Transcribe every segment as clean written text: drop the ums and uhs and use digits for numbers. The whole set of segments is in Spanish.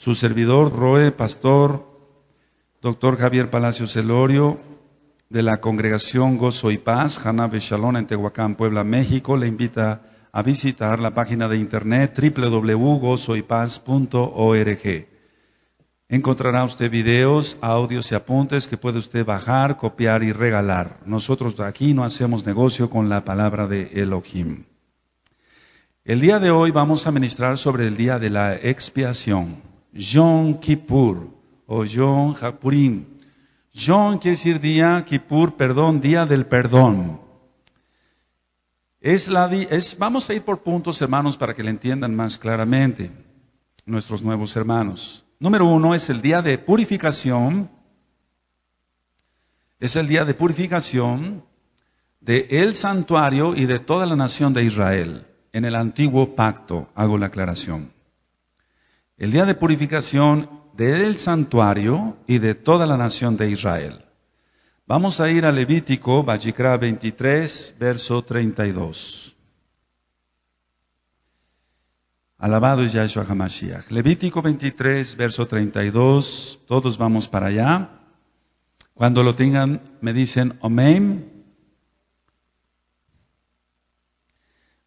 Su servidor, Roe, pastor, doctor Javier Palacios Elorio, de la Congregación Gozo y Paz, Haná Beshalom, en Tehuacán, Puebla, México, le invita a visitar la página de internet www.gozoypaz.org. Encontrará usted videos, audios y apuntes que puede usted bajar, copiar y regalar. Nosotros aquí no hacemos negocio con la palabra de Elohim. El día de hoy vamos a ministrar sobre el día de la expiación, Yom Kippur o Yom HaPurim. Yom quiere decir día, Kippur, perdón, día del perdón. Vamos a ir por puntos, hermanos, para que le entiendan más claramente nuestros nuevos hermanos. Número 1 es el día de purificación. Es el día de purificación del santuario y de toda la nación de Israel. En el antiguo pacto, hago la aclaración. El día de purificación del santuario y de toda la nación de Israel. Vamos a ir a Levítico, Vayikra 23, verso 32. Alabado es Yahshua HaMashiach. Levítico 23, verso 32. Todos vamos para allá. Cuando lo tengan, me dicen amén.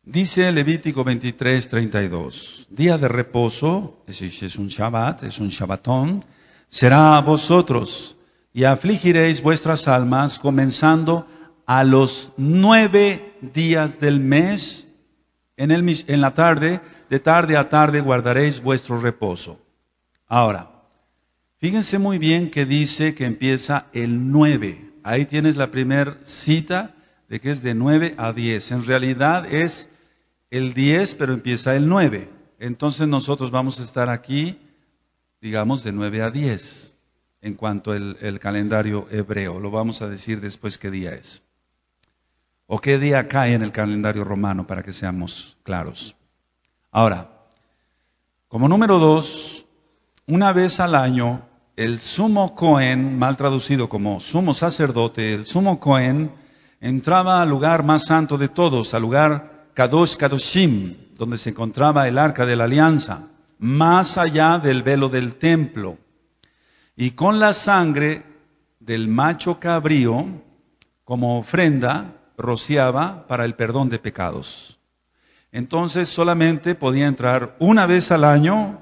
Dice Levítico 23, 32. Día de reposo, es un Shabbat, es un Shabbatón, será a vosotros y afligiréis vuestras almas comenzando a los 9 días del mes. En la tarde, de tarde a tarde guardaréis vuestro reposo. Ahora, fíjense muy bien que dice que empieza el 9. Ahí tienes la primera cita de que es de 9 a 10. En realidad es el 10, pero empieza el 9. Entonces nosotros vamos a estar aquí, digamos, de 9 a 10, en cuanto el calendario hebreo. Lo vamos a decir después qué día es. O qué día cae en el calendario romano, para que seamos claros. Ahora, como número 2, una vez al año, el sumo Cohen, mal traducido como sumo sacerdote, el sumo Cohen entraba al lugar más santo de todos, al lugar Kadosh Kadoshim, donde se encontraba el arca de la alianza, más allá del velo del templo. Y con la sangre del macho cabrío, como ofrenda, rociaba para el perdón de pecados. Entonces solamente podía entrar una vez al año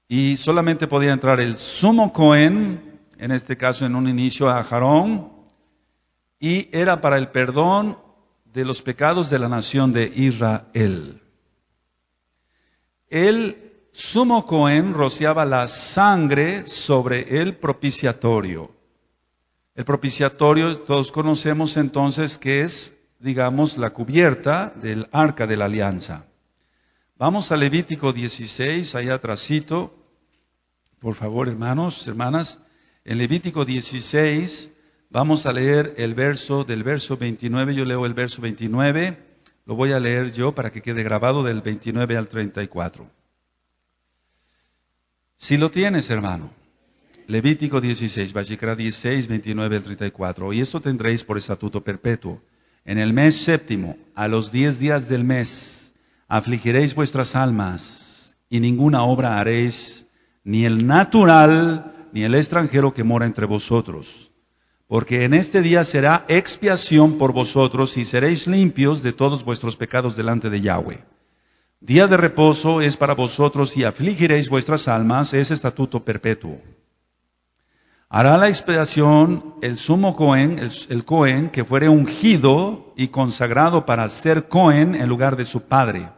y solamente podía entrar el sumo Cohen, en este caso en un inicio a Aarón, y era para el perdón de los pecados de la nación de Israel. El sumo Cohen rociaba la sangre sobre el propiciatorio. El propiciatorio, todos conocemos entonces que es, digamos, la cubierta del arca de la alianza. Vamos a Levítico 16, allá atrásito. Por favor, hermanos, hermanas. En Levítico 16 vamos a leer del verso 29. Yo leo el verso 29. Lo voy a leer yo para que quede grabado del 29 al 34. Si lo tienes, hermano. Levítico 16, Vayikra 16, 29 al 34. Y esto tendréis por estatuto perpetuo. En el mes séptimo, a los 10 días del mes, afligiréis vuestras almas, y ninguna obra haréis, ni el natural, ni el extranjero que mora entre vosotros. Porque en este día será expiación por vosotros, y seréis limpios de todos vuestros pecados delante de Yahweh. Día de reposo es para vosotros, y afligiréis vuestras almas, es estatuto perpetuo. Hará la expiación el sumo Cohen, el Cohen, que fuere ungido y consagrado para ser Cohen en lugar de su padre.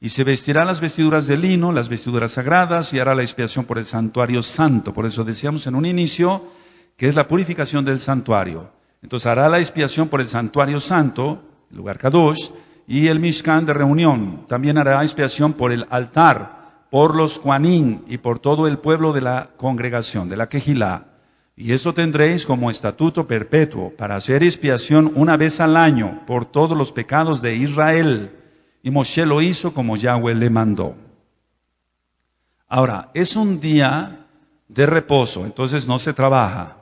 Y se vestirá las vestiduras de lino, las vestiduras sagradas, y hará la expiación por el santuario santo. Por eso decíamos en un inicio que es la purificación del santuario. Entonces hará la expiación por el santuario santo, el lugar Kadosh, y el Mishkan de reunión. También hará expiación por el altar, por los Kohanim y por todo el pueblo de la congregación, de la Kehilá. Y esto tendréis como estatuto perpetuo, para hacer expiación una vez al año por todos los pecados de Israel. Y Moshe lo hizo como Yahweh le mandó. Ahora, es un día de reposo, entonces no se trabaja.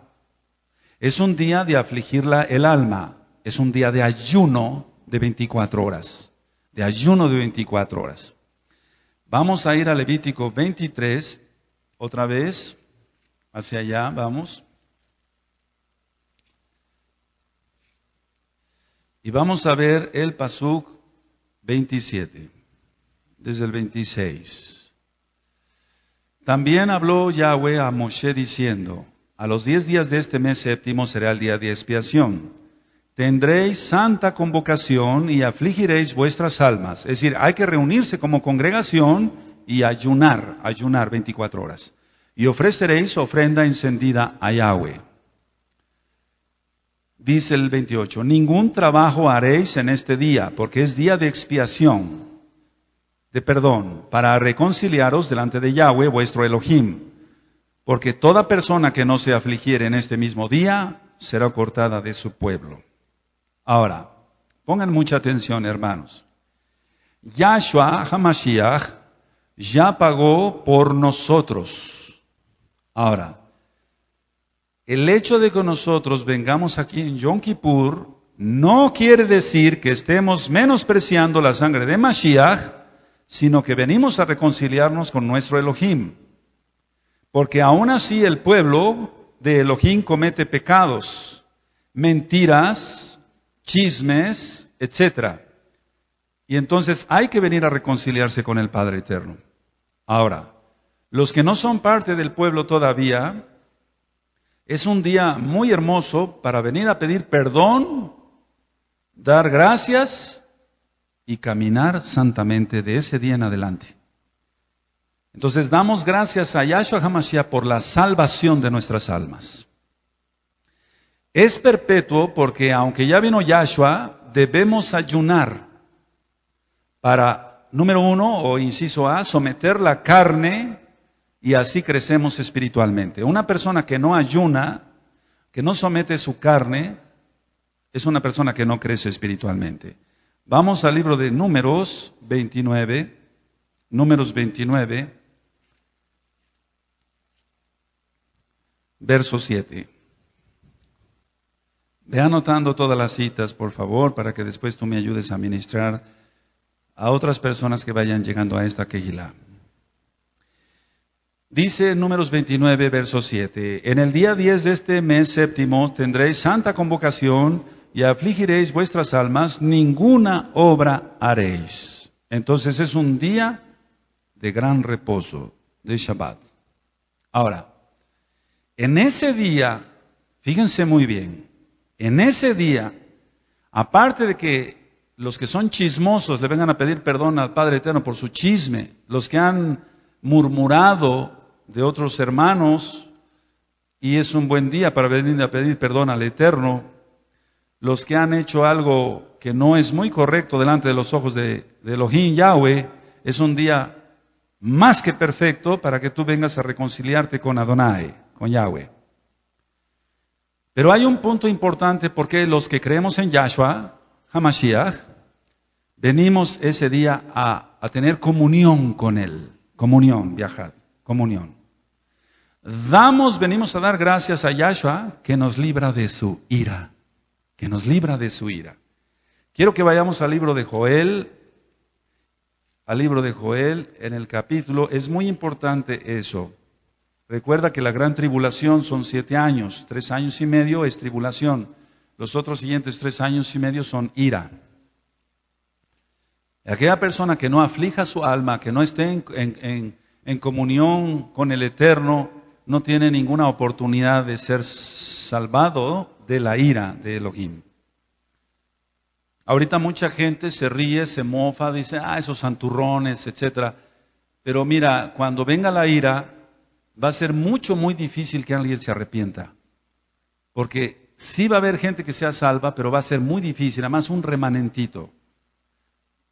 Es un día de afligir el alma. Es un día de ayuno de 24 horas. De ayuno de 24 horas. Vamos a ir a Levítico 23, otra vez, hacia allá, vamos. Y vamos a ver el Pasuk 27, desde el 26. También habló Yahweh a Moshe diciendo, a los 10 días de este mes séptimo será el día de expiación. Tendréis santa convocación y afligiréis vuestras almas. Es decir, hay que reunirse como congregación y ayunar 24 horas. Y ofreceréis ofrenda encendida a Yahweh. Dice el 28, ningún trabajo haréis en este día, porque es día de expiación, de perdón, para reconciliaros delante de Yahweh vuestro Elohim. Porque toda persona que no se afligiere en este mismo día, será cortada de su pueblo. Ahora, pongan mucha atención, hermanos. Yahshua HaMashiach ya pagó por nosotros. Ahora, el hecho de que nosotros vengamos aquí en Yom Kippur no quiere decir que estemos menospreciando la sangre de Mashiach, sino que venimos a reconciliarnos con nuestro Elohim. Porque aún así el pueblo de Elohim comete pecados, mentiras, chismes, etc. Y entonces hay que venir a reconciliarse con el Padre Eterno. Ahora, los que no son parte del pueblo todavía, es un día muy hermoso para venir a pedir perdón, dar gracias y caminar santamente de ese día en adelante. Entonces damos gracias a Yahshua HaMashiach por la salvación de nuestras almas. Es perpetuo porque aunque ya vino Yahshua, debemos ayunar para, número 1, o inciso A, someter la carne y así crecemos espiritualmente. Una persona que no ayuna, que no somete su carne, es una persona que no crece espiritualmente. Vamos al libro de Números 29, verso 7. Ve anotando todas las citas, por favor, para que después tú me ayudes a ministrar a otras personas que vayan llegando a esta Kehilá. Dice Números 29, verso 7, en el día 10 de este mes séptimo tendréis santa convocación y afligiréis vuestras almas, ninguna obra haréis. Entonces es un día de gran reposo, de Shabbat. Ahora, en ese día, fíjense muy bien, en ese día, aparte de que los que son chismosos le vengan a pedir perdón al Padre Eterno por su chisme, los que han murmurado de otros hermanos, y es un buen día para venir a pedir perdón al Eterno, los que han hecho algo que no es muy correcto delante de los ojos de Elohim Yahweh, es un día más que perfecto para que tú vengas a reconciliarte con Adonai, con Yahweh. Pero hay un punto importante porque los que creemos en Yahshua HaMashiach, venimos ese día a tener comunión con Él. Comunión, viajad, comunión. Venimos a dar gracias a Yahshua que nos libra de su ira. Que nos libra de su ira. Quiero que vayamos al libro de Joel. Al libro de Joel, en el capítulo, es muy importante eso. Recuerda que la gran tribulación son 7 años, 3 años y medio es tribulación. Los otros siguientes 3 años y medio son ira. Aquella persona que no aflija su alma, que no esté en comunión con el Eterno, no tiene ninguna oportunidad de ser salvado de la ira de Elohim. Ahorita mucha gente se ríe, se mofa, dice, esos santurrones, etc. Pero mira, cuando venga la ira, va a ser muy difícil que alguien se arrepienta. Porque sí va a haber gente que sea salva, pero va a ser muy difícil, además un remanentito.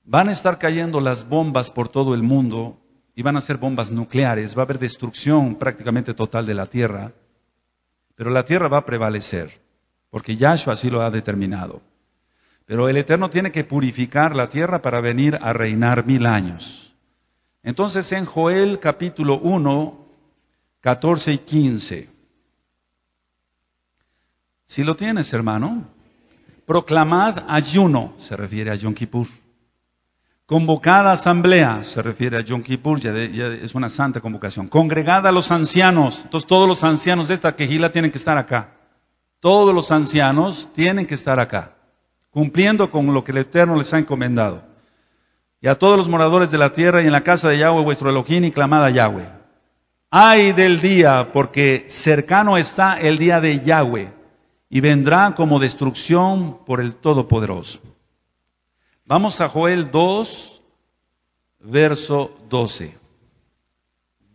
Van a estar cayendo las bombas por todo el mundo y van a ser bombas nucleares, va a haber destrucción prácticamente total de la tierra, pero la tierra va a prevalecer, porque Yahshua así lo ha determinado. Pero el Eterno tiene que purificar la tierra para venir a reinar 1000 años. Entonces en Joel capítulo 1, 14 y 15. Si lo tienes, hermano, proclamad ayuno, se refiere a Yom Kippur. Convocada asamblea, se refiere a Yom Kippur, ya es una santa convocación. Congregada a los ancianos, entonces todos los ancianos de esta quejila tienen que estar acá. Todos los ancianos tienen que estar acá, cumpliendo con lo que el Eterno les ha encomendado. Y a todos los moradores de la tierra y en la casa de Yahweh vuestro Elohim y clamad a Yahweh. Ay del día, porque cercano está el día de Yahweh y vendrá como destrucción por el Todopoderoso. Vamos a Joel 2, verso 12.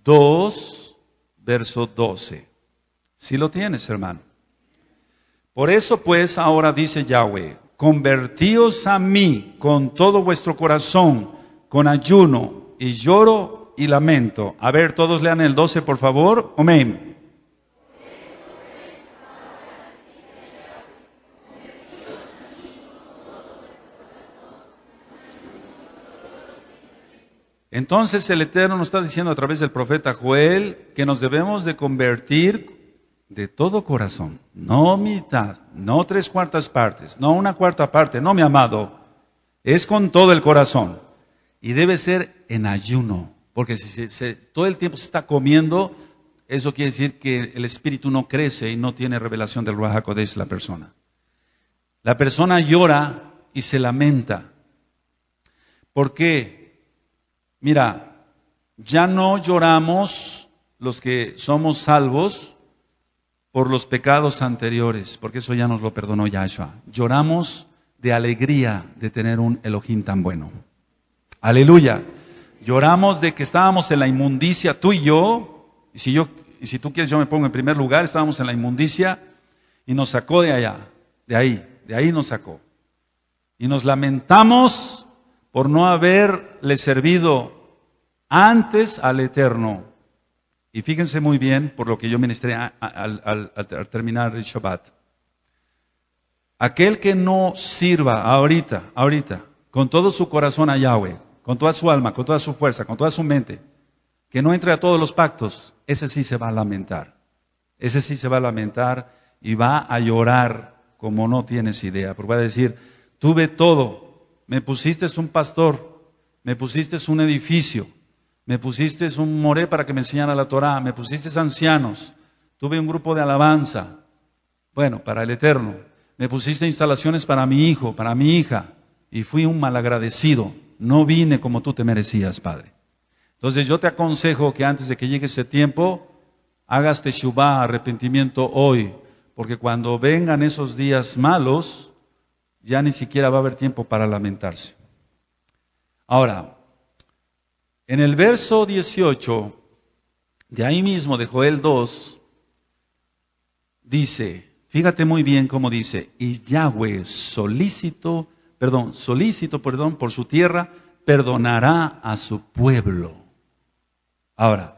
2, verso 12. Si lo tienes, hermano. Por eso pues ahora dice Yahweh, convertíos a mí con todo vuestro corazón, con ayuno y lloro y lamento. A ver, todos lean el 12, por favor. Amén. Entonces el Eterno nos está diciendo a través del profeta Joel que nos debemos de convertir de todo corazón, no mitad, no 3/4 partes, no 1/4 parte, no, mi amado, es con todo el corazón y debe ser en ayuno, porque si todo el tiempo se está comiendo, eso quiere decir que el espíritu no crece y no tiene revelación del Ruach HaKodesh la persona. La persona llora y se lamenta. ¿Por qué? Mira, ya no lloramos los que somos salvos por los pecados anteriores, porque eso ya nos lo perdonó Yahshua. Lloramos de alegría de tener un Elohim tan bueno. Aleluya. Lloramos de que estábamos en la inmundicia, tú y yo, y si tú quieres yo me pongo en primer lugar, estábamos en la inmundicia y nos sacó de allá, de ahí nos sacó. Y nos lamentamos por no haberle servido antes al Eterno. Y fíjense muy bien por lo que yo ministré al terminar el Shabbat. Aquel que no sirva ahorita, con todo su corazón a Yahweh, con toda su alma, con toda su fuerza, con toda su mente, que no entre a todos los pactos, ese sí se va a lamentar. Ese sí se va a lamentar y va a llorar como no tienes idea. Porque va a decir, tuve todo. Me pusiste un pastor, me pusiste un edificio, me pusiste un moré para que me enseñara la Torá, me pusiste ancianos, tuve un grupo de alabanza, bueno, para el Eterno, me pusiste instalaciones para mi hijo, para mi hija, y fui un malagradecido, no vine como tú te merecías, Padre. Entonces yo te aconsejo que antes de que llegue ese tiempo, hagas teshuvá, arrepentimiento hoy, porque cuando vengan esos días malos, ya ni siquiera va a haber tiempo para lamentarse. Ahora, en el verso 18, de ahí mismo de Joel 2, dice, fíjate muy bien cómo dice, y Yahweh solícito por su tierra, perdonará a su pueblo. Ahora,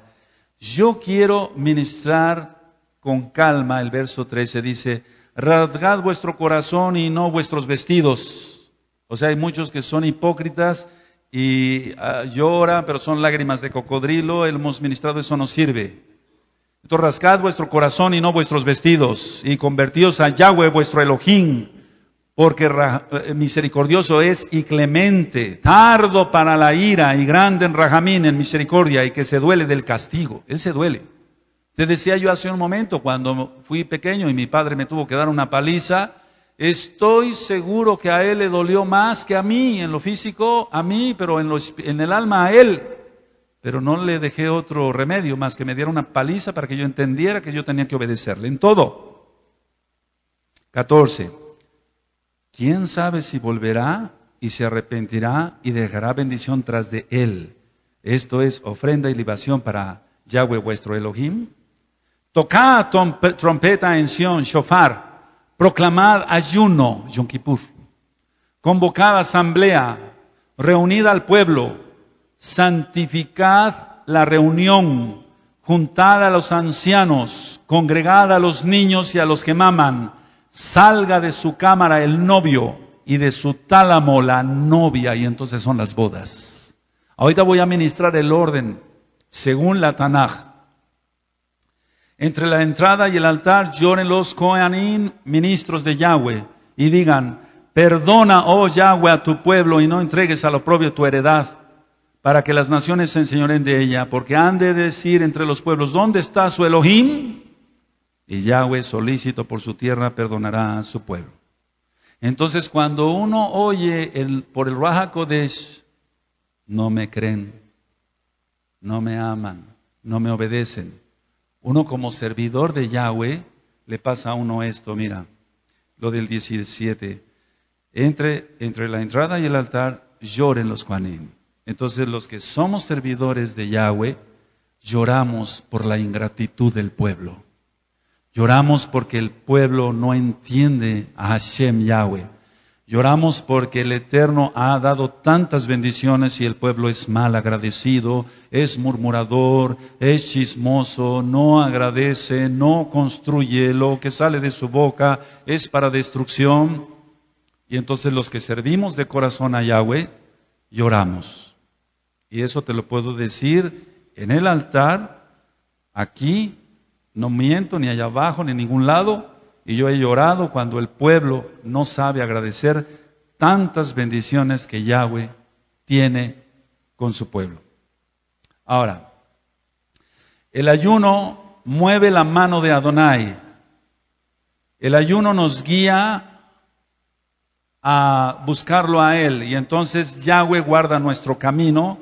yo quiero ministrar con calma el verso 13, dice, rasgad vuestro corazón y no vuestros vestidos. O sea, hay muchos que son hipócritas y lloran, pero son lágrimas de cocodrilo. Hemos ministrado, eso no sirve. Entonces, rasgad vuestro corazón y no vuestros vestidos, y convertíos a Yahweh vuestro Elohim, porque misericordioso es y clemente, tardo para la ira y grande en rajamín, en misericordia, y que se duele del castigo. Él se duele. Te decía yo hace un momento, cuando fui pequeño y mi padre me tuvo que dar una paliza, estoy seguro que a él le dolió más que a mí, en lo físico a mí, pero en el alma a él. Pero no le dejé otro remedio más que me diera una paliza para que yo entendiera que yo tenía que obedecerle en todo. 14. ¿Quién sabe si volverá y se arrepentirá y dejará bendición tras de él? Esto es ofrenda y libación para Yahweh vuestro Elohim. Tocad trompeta en Sión, shofar, proclamad ayuno, Yom Kippur, convocad asamblea, reunid al pueblo, santificad la reunión, juntad a los ancianos, congregad a los niños y a los que maman, salga de su cámara el novio y de su tálamo la novia, y entonces son las bodas. Ahorita voy a ministrar el orden según la Tanaj. Entre la entrada y el altar lloren los Kohanim, ministros de Yahweh, y digan, Perdona, oh Yahweh, a tu pueblo y no entregues al oprobio tu heredad, para que las naciones se enseñoren de ella, porque han de decir entre los pueblos, ¿dónde está su Elohim? Y Yahweh, solícito por su tierra, perdonará a su pueblo. Entonces, cuando uno oye por el Ruach HaKodesh, no me creen, no me aman, no me obedecen. Uno como servidor de Yahweh, le pasa a uno esto, mira, lo del 17. Entre la entrada y el altar lloren los Kohanim. Entonces los que somos servidores de Yahweh, lloramos por la ingratitud del pueblo. Lloramos porque el pueblo no entiende a Hashem Yahweh. Lloramos porque el Eterno ha dado tantas bendiciones y el pueblo es mal agradecido, es murmurador, es chismoso, no agradece, no construye, lo que sale de su boca es para destrucción. Y entonces los que servimos de corazón a Yahweh, lloramos. Y eso te lo puedo decir en el altar, aquí, no miento, ni allá abajo, ni en ningún lado. Y yo he llorado cuando el pueblo no sabe agradecer tantas bendiciones que Yahweh tiene con su pueblo. Ahora, el ayuno mueve la mano de Adonai. El ayuno nos guía a buscarlo a Él. Y entonces Yahweh guarda nuestro camino,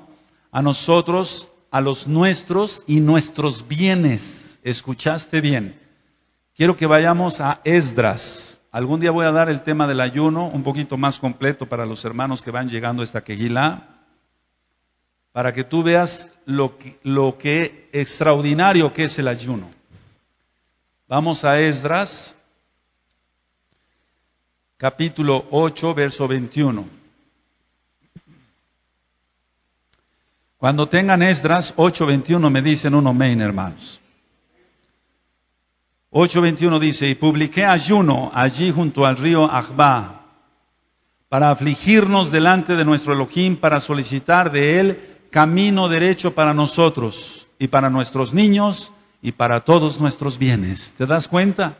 a nosotros, a los nuestros y nuestros bienes. ¿Escuchaste bien? Quiero que vayamos a Esdras. Algún día voy a dar el tema del ayuno un poquito más completo para los hermanos que van llegando a esta Kehilá, para que tú veas lo que extraordinario que es el ayuno. Vamos a Esdras, capítulo 8, verso 21. Cuando tengan Esdras 8:21 me dicen un amén, hermanos. 8:21 dice, y publiqué ayuno allí junto al río Ahba, para afligirnos delante de nuestro Elohim, para solicitar de él camino derecho para nosotros, y para nuestros niños, y para todos nuestros bienes. ¿Te das cuenta?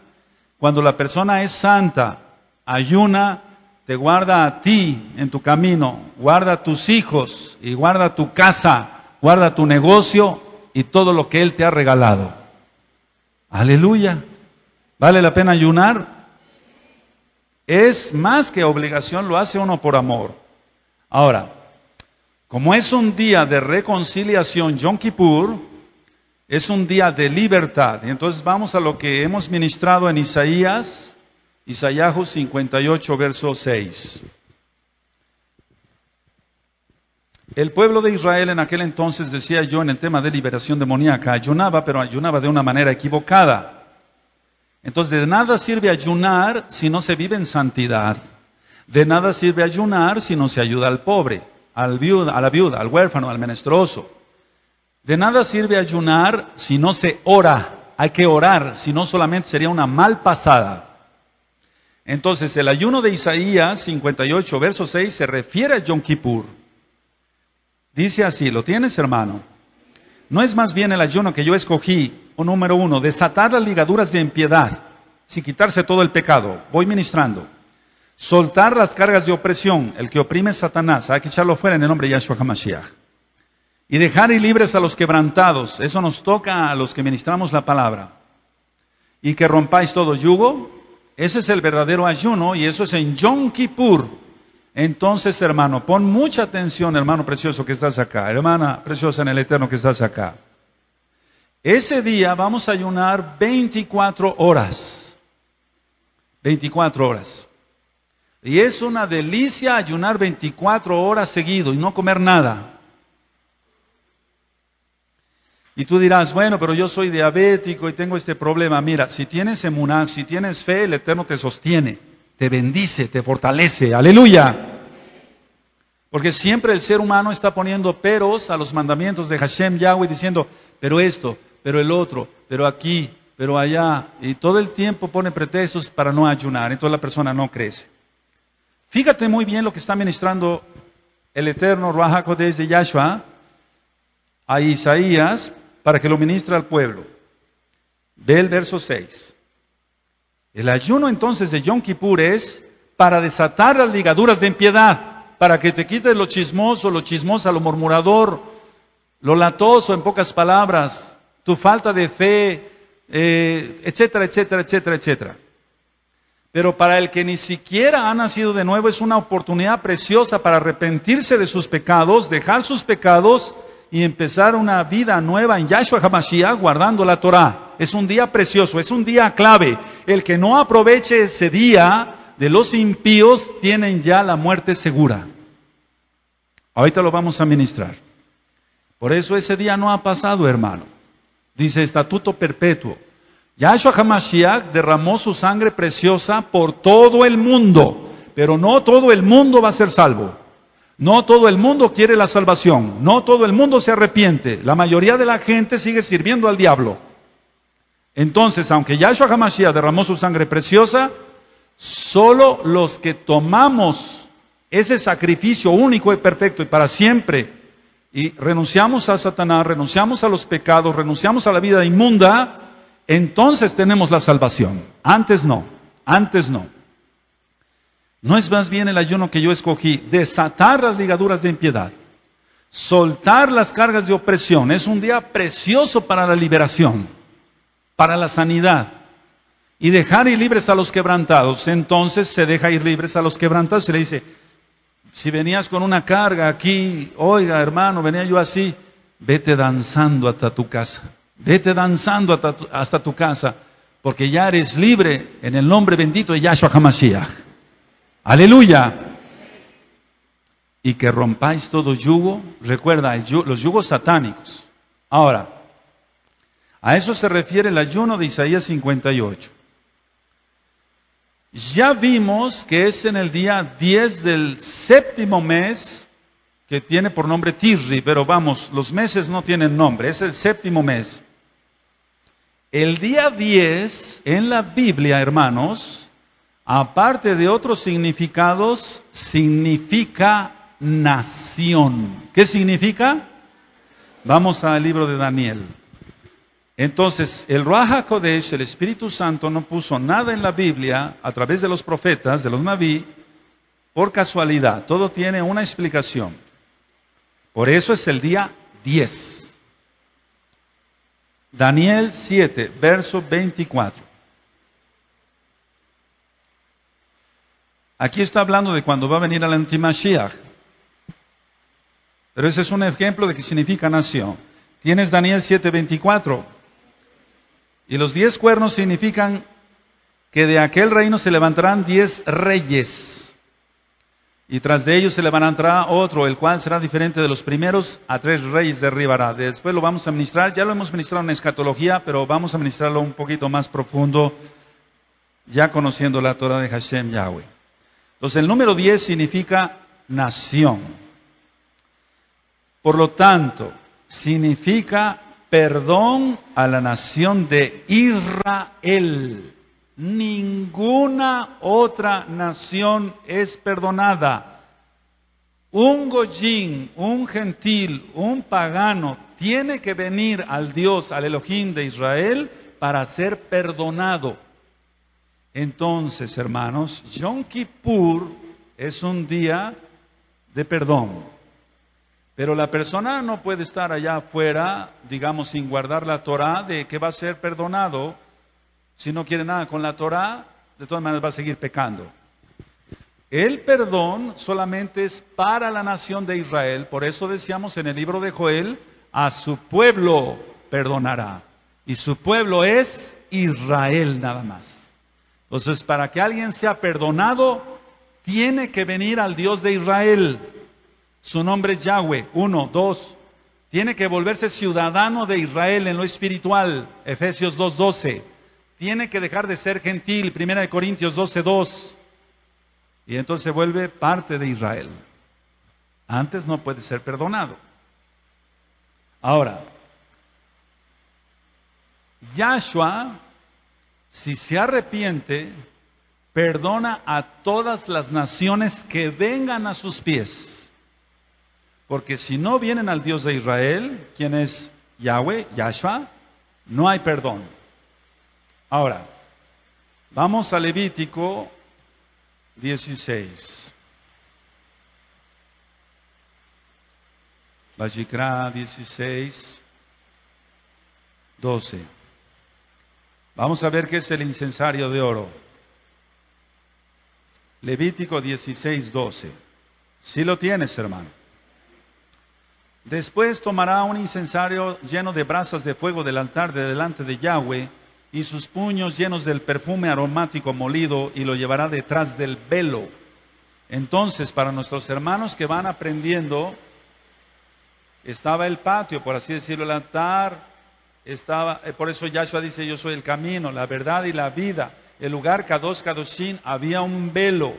Cuando la persona es santa, ayuna, te guarda a ti en tu camino, guarda a tus hijos, y guarda tu casa, guarda tu negocio, y todo lo que él te ha regalado. Aleluya. ¿Vale la pena ayunar? Es más que obligación, lo hace uno por amor. Ahora, como es un día de reconciliación, Yom Kippur, es un día de libertad. Y entonces vamos a lo que hemos ministrado en Isaías 58, verso 6. El pueblo de Israel en aquel entonces, decía yo en el tema de liberación demoníaca, ayunaba, pero ayunaba de una manera equivocada. Entonces de nada sirve ayunar si no se vive en santidad. De nada sirve ayunar si no se ayuda al pobre, a la viuda, al huérfano, al menstruoso. De nada sirve ayunar si no se ora. Hay que orar, si no solamente sería una mal pasada. Entonces el ayuno de Isaías 58, verso 6 se refiere a Yom Kippur. Dice así, ¿lo tienes, hermano? No es más bien el ayuno que yo escogí, número 1, desatar las ligaduras de impiedad, sin quitarse todo el pecado. Voy ministrando. Soltar las cargas de opresión, el que oprime es Satanás, hay que echarlo fuera en el nombre de Yahshua HaMashiach. Y dejar ir libres a los quebrantados, eso nos toca a los que ministramos la palabra. Y que rompáis todo yugo, ese es el verdadero ayuno y eso es en Yom Kippur. Entonces, hermano, pon mucha atención, hermano precioso que estás acá, hermana preciosa en el Eterno que estás acá. Ese día vamos a ayunar 24 horas. 24 horas. Y es una delicia ayunar 24 horas seguido y no comer nada. Y tú dirás, bueno, pero yo soy diabético y tengo este problema. Mira, si tienes emuná, si tienes fe, el Eterno te sostiene, te bendice, te fortalece. ¡Aleluya! Porque siempre el ser humano está poniendo peros a los mandamientos de Hashem Yahweh, diciendo, pero esto, pero el otro, pero aquí, pero allá. Y todo el tiempo pone pretextos para no ayunar. Entonces la persona no crece. Fíjate muy bien lo que está ministrando el Eterno Ruach HaKodesh de Yahshua a Isaías para que lo ministre al pueblo. Ve el verso 6. El ayuno entonces de Yom Kippur es para desatar las ligaduras de impiedad, para que te quites lo chismoso, lo chismosa, lo murmurador, lo latoso, en pocas palabras, tu falta de fe, etcétera, etcétera, etcétera, etcétera. Pero para el que ni siquiera ha nacido de nuevo es una oportunidad preciosa para arrepentirse de sus pecados, dejar sus pecados y empezar una vida nueva en Yahshua HaMashiach guardando la Torah. Es un día precioso, es un día clave. El que no aproveche ese día de los impíos tienen ya la muerte segura. Ahorita lo vamos a ministrar. Por eso ese día no ha pasado, hermano. Dice estatuto perpetuo. Yahshua HaMashiach derramó su sangre preciosa por todo el mundo, pero no todo el mundo va a ser salvo. No todo el mundo quiere la salvación, no todo el mundo se arrepiente. La mayoría de la gente sigue sirviendo al diablo. Entonces, aunque Yahshua HaMashiach derramó su sangre preciosa, solo los que tomamos ese sacrificio único y perfecto y para siempre, y renunciamos a Satanás, renunciamos a los pecados, renunciamos a la vida inmunda, entonces tenemos la salvación. Antes no, antes no. ¿No es más bien el ayuno que yo escogí? Desatar las ligaduras de impiedad, soltar las cargas de opresión. Es un día precioso para la liberación, para la sanidad. Y dejar ir libres a los quebrantados. Entonces se deja ir libres a los quebrantados. Se le dice, si venías con una carga aquí, oiga hermano, venía yo así, vete danzando hasta tu casa. Vete danzando hasta tu casa, porque ya eres libre en el nombre bendito de Yahshua HaMashiach. Aleluya. Y que rompáis todo yugo. Recuerda, los yugos satánicos. Ahora, a eso se refiere el ayuno de Isaías 58. Ya vimos que es en el día 10 del séptimo mes, que tiene por nombre Tisri, pero vamos, los meses no tienen nombre, es el séptimo mes. El día 10 en la Biblia, hermanos, aparte de otros significados, significa nación. ¿Qué significa? Vamos al libro de Daniel. Entonces, el Ruach HaKodesh, el Espíritu Santo, no puso nada en la Biblia a través de los profetas, de los Naví, por casualidad. Todo tiene una explicación. Por eso es el día 10. Daniel 7, verso 24. Aquí está hablando de cuando va a venir el Antimashiach. Pero ese es un ejemplo de qué significa nación. Tienes Daniel 7, 24. Y los 10 cuernos significan que de aquel reino se levantarán 10 reyes. Y tras de ellos se levantará otro, el cual será diferente de los primeros, a 3 reyes derribará. Después lo vamos a ministrar, ya lo hemos ministrado en escatología, pero vamos a ministrarlo un poquito más profundo, ya conociendo la Torah de Hashem Yahweh. Entonces el número 10 significa nación. Por lo tanto, significa perdón a la nación de Israel. Ninguna otra nación es perdonada. Un goyín, un gentil, un pagano, tiene que venir al Dios, al Elohim de Israel, para ser perdonado. Entonces, hermanos, Yom Kippur es un día de perdón. Pero la persona no puede estar allá afuera, digamos, sin guardar la Torah, de que va a ser perdonado. Si no quiere nada con la Torah, de todas maneras va a seguir pecando. El perdón solamente es para la nación de Israel. Por eso decíamos en el libro de Joel, a su pueblo perdonará. Y su pueblo es Israel nada más. Entonces, para que alguien sea perdonado, tiene que venir al Dios de Israel. Su nombre es Yahweh. 1, 2. Tiene que volverse ciudadano de Israel en lo espiritual. Efesios 2:12. Tiene que dejar de ser gentil. 1 Corintios 12:2. Y entonces se vuelve parte de Israel. Antes no puede ser perdonado. Ahora, Yahshua, si se arrepiente, perdona a todas las naciones que vengan a sus pies. Porque si no vienen al Dios de Israel, quien es Yahweh, Yahshua, no hay perdón. Ahora, vamos a Levítico 16. Vayikra 16, 12. Vamos a ver qué es el incensario de oro. Levítico 16, 12. Si lo tienes, hermano. Después tomará un incensario lleno de brasas de fuego del altar de delante de Yahweh y sus puños llenos del perfume aromático molido y lo llevará detrás del velo. Entonces, para nuestros hermanos que van aprendiendo, estaba el patio, por así decirlo, el altar, por eso Yahshua dice, yo soy el camino, la verdad y la vida. El lugar Kadosh Kadoshim, había un velo.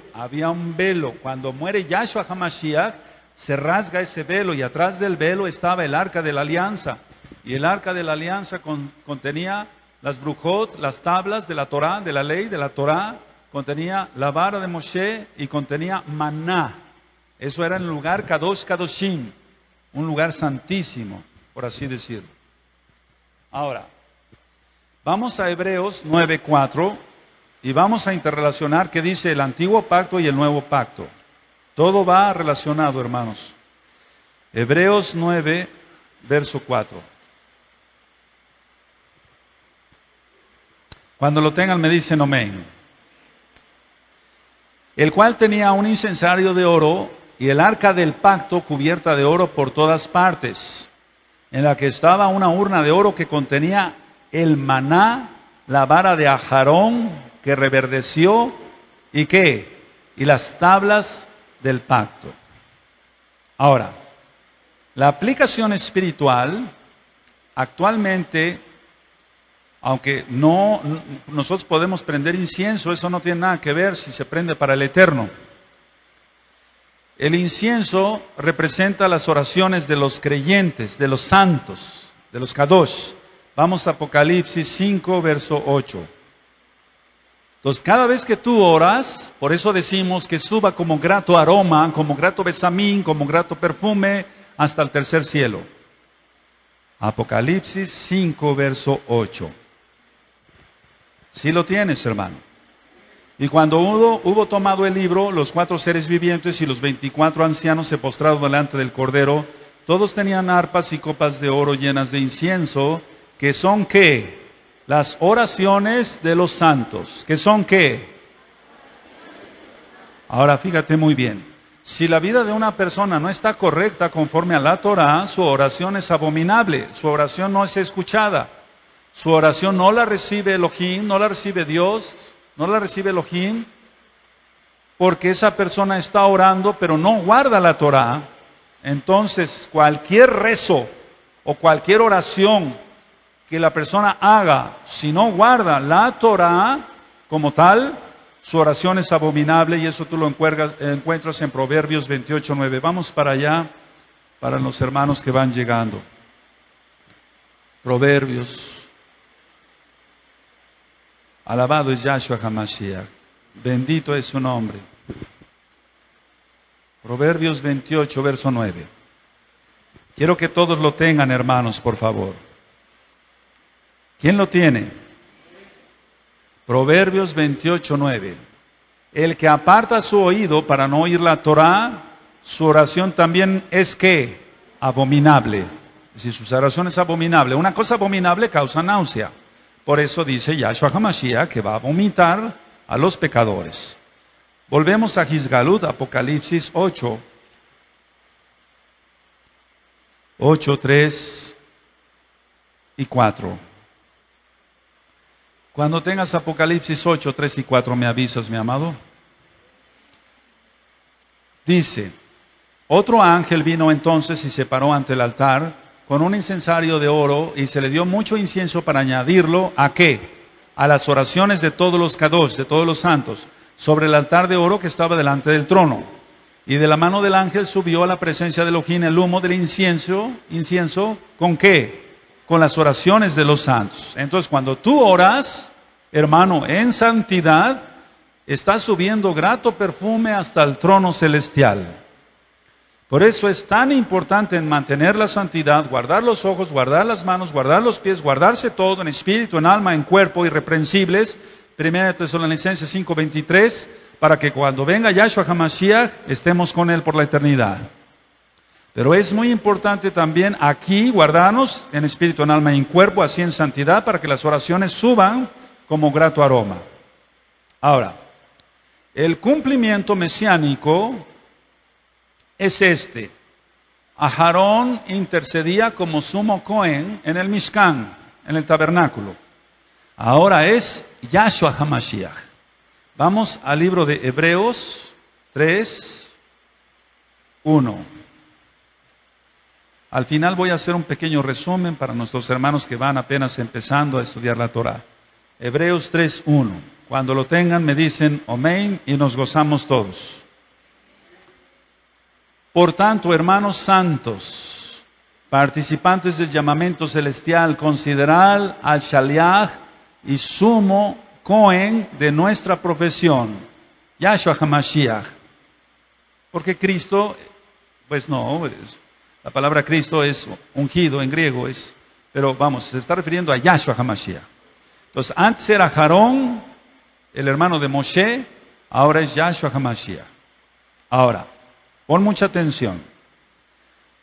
Cuando muere Yahshua HaMashiach, se rasga ese velo y atrás del velo estaba el arca de la alianza. Y el arca de la alianza contenía las brujot, las tablas de la Torah, de la ley de la Torah, contenía la vara de Moshe y contenía maná. Eso era el lugar Kadosh Kadoshim, un lugar santísimo, por así decirlo. Ahora, vamos a Hebreos 9:4 y vamos a interrelacionar qué dice el antiguo pacto y el nuevo pacto. Todo va relacionado, hermanos. Hebreos 9, verso 4. Cuando lo tengan me dicen amén. El cual tenía un incensario de oro y el arca del pacto cubierta de oro por todas partes, en la que estaba una urna de oro que contenía el maná, la vara de Ajarón que reverdeció, ¿y qué? Y las tablas del pacto. Ahora, la aplicación espiritual, actualmente, aunque nosotros podemos prender incienso, eso no tiene nada que ver si se prende para el eterno. El incienso representa las oraciones de los creyentes, de los santos, de los kadosh. Vamos a Apocalipsis 5, verso 8. Entonces, cada vez que tú oras, por eso decimos que suba como grato aroma, como grato besamín, como grato perfume, hasta el tercer cielo. Apocalipsis 5, verso 8. Si lo tienes, hermano. Y cuando hubo tomado el libro, los 4 seres vivientes y los 24 ancianos se postraron delante del Cordero. Todos tenían arpas y copas de oro llenas de incienso, que son ¿qué? Las oraciones de los santos. ¿Que son qué? Ahora fíjate muy bien. Si la vida de una persona no está correcta conforme a la Torah, su oración es abominable. Su oración no es escuchada. Su oración no la recibe Elohim, no la recibe Dios, no la recibe Elohim, porque esa persona está orando, pero no guarda la Torah. Entonces, cualquier rezo o cualquier oración que la persona haga, si no guarda la Torah como tal, su oración es abominable, y eso tú lo encuentras en Proverbios 28:9. Vamos para allá, para los hermanos que van llegando. Proverbios. Alabado es Yahshua HaMashiach. Bendito es su nombre. Proverbios 28, verso 9. Quiero que todos lo tengan, hermanos, por favor. ¿Quién lo tiene? Proverbios 28, 9. El que aparta su oído para no oír la Torah, su oración también es ¿qué? Abominable. Si su oración es abominable, una cosa abominable causa náusea. Por eso dice Yahshua HaMashiach que va a vomitar a los pecadores. Volvemos a Gizgalut, Apocalipsis 8. 8, 3 y 4. Cuando tengas Apocalipsis 8, 3 y 4, me avisas, mi amado. Dice, otro ángel vino entonces y se paró ante el altar con un incensario de oro, y se le dio mucho incienso para añadirlo, ¿a qué? A las oraciones de todos los kadosh, de todos los santos, sobre el altar de oro que estaba delante del trono. Y de la mano del ángel subió a la presencia de Elohim el humo del incienso, ¿con qué? Con las oraciones de los santos. Entonces, cuando tú oras, hermano, en santidad, estás subiendo grato perfume hasta el trono celestial. Por eso es tan importante en mantener la santidad, guardar los ojos, guardar las manos, guardar los pies, guardarse todo en espíritu, en alma, en cuerpo, irreprensibles, 1 Tesalonicenses 5:23, para que cuando venga Yahshua HaMashiach estemos con Él por la eternidad. Pero es muy importante también aquí guardarnos en espíritu, en alma y en cuerpo, así en santidad, para que las oraciones suban como grato aroma. Ahora, el cumplimiento mesiánico es este. Aarón intercedía como sumo Cohen en el Mishkan, en el tabernáculo. Ahora es Yahshua HaMashiach. Vamos al libro de Hebreos 3:1. Al final voy a hacer un pequeño resumen para nuestros hermanos que van apenas empezando a estudiar la Torah. Hebreos 3:1. Cuando lo tengan me dicen amén y nos gozamos todos. Por tanto, hermanos santos, participantes del llamamiento celestial, considerad al Shaliach y sumo Cohen de nuestra profesión, Yahshua HaMashiach. Porque Cristo, pues no, la palabra Cristo es ungido en griego, pero vamos, se está refiriendo a Yahshua HaMashiach. Entonces, antes era Aarón, el hermano de Moshe, ahora es Yahshua HaMashiach. Ahora, pon mucha atención.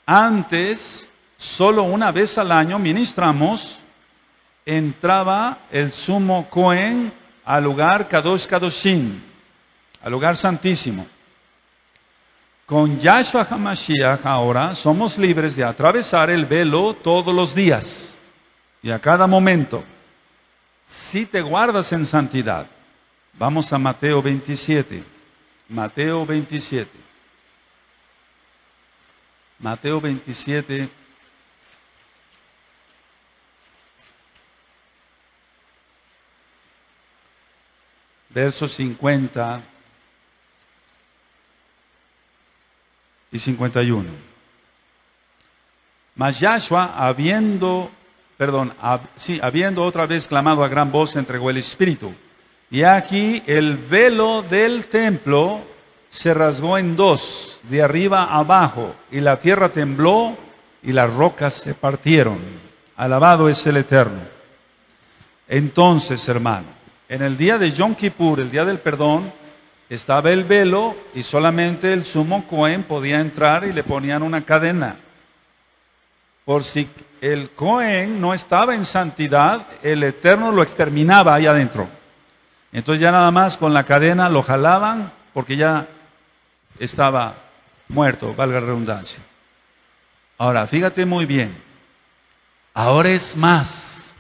Antes, solo una vez al año ministramos, entraba el sumo Cohen al lugar Kadosh Kadoshim, al lugar santísimo. Con Yahshua HaMashiach ahora somos libres de atravesar el velo todos los días y a cada momento, si te guardas en santidad. Vamos a Mateo 27. Mateo 27. Mateo 27. Versos 50 y 51. Mas Yahshua, habiendo otra vez clamado a gran voz, entregó el Espíritu. Y aquí el velo del templo se rasgó en dos, de arriba a abajo, y la tierra tembló y las rocas se partieron. Alabado es el Eterno. Entonces, hermano, en el día de Yom Kippur, el día del perdón, estaba el velo y solamente el sumo Cohen podía entrar y le ponían una cadena. Por si el Cohen no estaba en santidad, el Eterno lo exterminaba ahí adentro. Entonces ya nada más con la cadena lo jalaban porque ya estaba muerto, valga la redundancia. Ahora, fíjate muy bien. Ahora es más.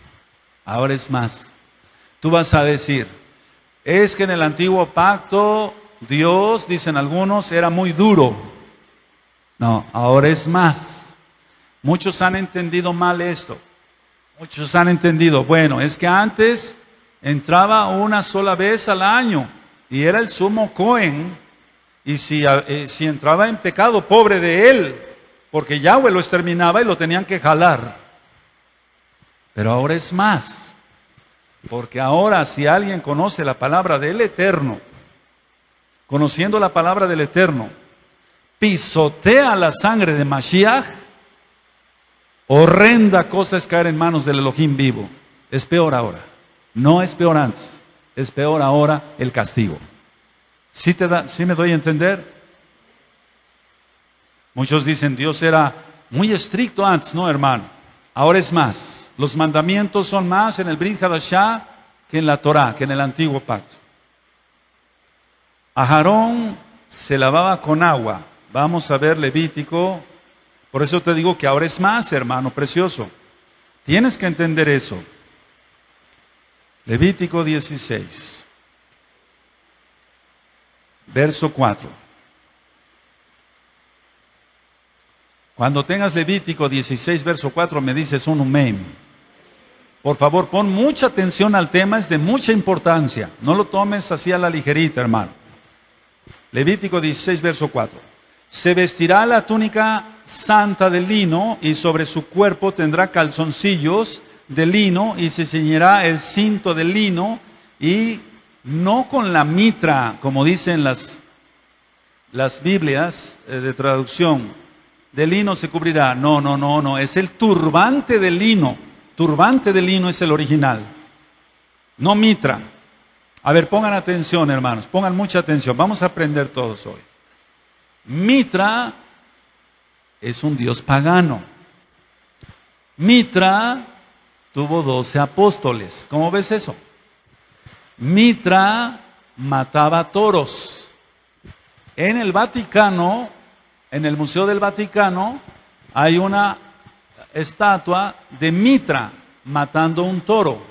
Tú vas a decir, es que en el antiguo pacto Dios, dicen algunos, era muy duro. No, ahora es más. Muchos han entendido mal esto. Muchos han entendido, bueno, es que antes entraba una sola vez al año y era el sumo Cohen. Y si entraba en pecado, pobre de él, porque Yahweh lo exterminaba y lo tenían que jalar. Pero ahora es más. Porque ahora si alguien conoce la palabra del Eterno, conociendo la palabra del Eterno, pisotea la sangre de Mashiach, horrenda cosa es caer en manos del Elohim vivo. Es peor ahora. No es peor antes. Es peor ahora el castigo. ¿Sí me doy a entender? Muchos dicen Dios era muy estricto antes. No, hermano. Ahora es más. Los mandamientos son más en el Brit Hadashah que en la Torah, que en el antiguo pacto. Aarón se lavaba con agua. Vamos a ver Levítico. Por eso te digo que ahora es más, hermano precioso. Tienes que entender eso. Levítico 16. Verso 4. Cuando tengas Levítico 16, verso 4, me dices un amén. Por favor, pon mucha atención al tema, es de mucha importancia. No lo tomes así a la ligerita, hermano. Levítico 16, verso 4. Se vestirá la túnica santa de lino y sobre su cuerpo tendrá calzoncillos de lino y se ceñirá el cinto de lino y no con la mitra, como dicen las Biblias de traducción. De lino se cubrirá. No. Es el turbante de lino. Turbante de lino es el original. No mitra. A ver, pongan atención, hermanos, pongan mucha atención. Vamos a aprender todos hoy. Mitra es un dios pagano. Mitra tuvo 12 apóstoles. ¿Cómo ves eso? Mitra mataba toros. En el Vaticano, en el Museo del Vaticano, hay una estatua de Mitra matando un toro.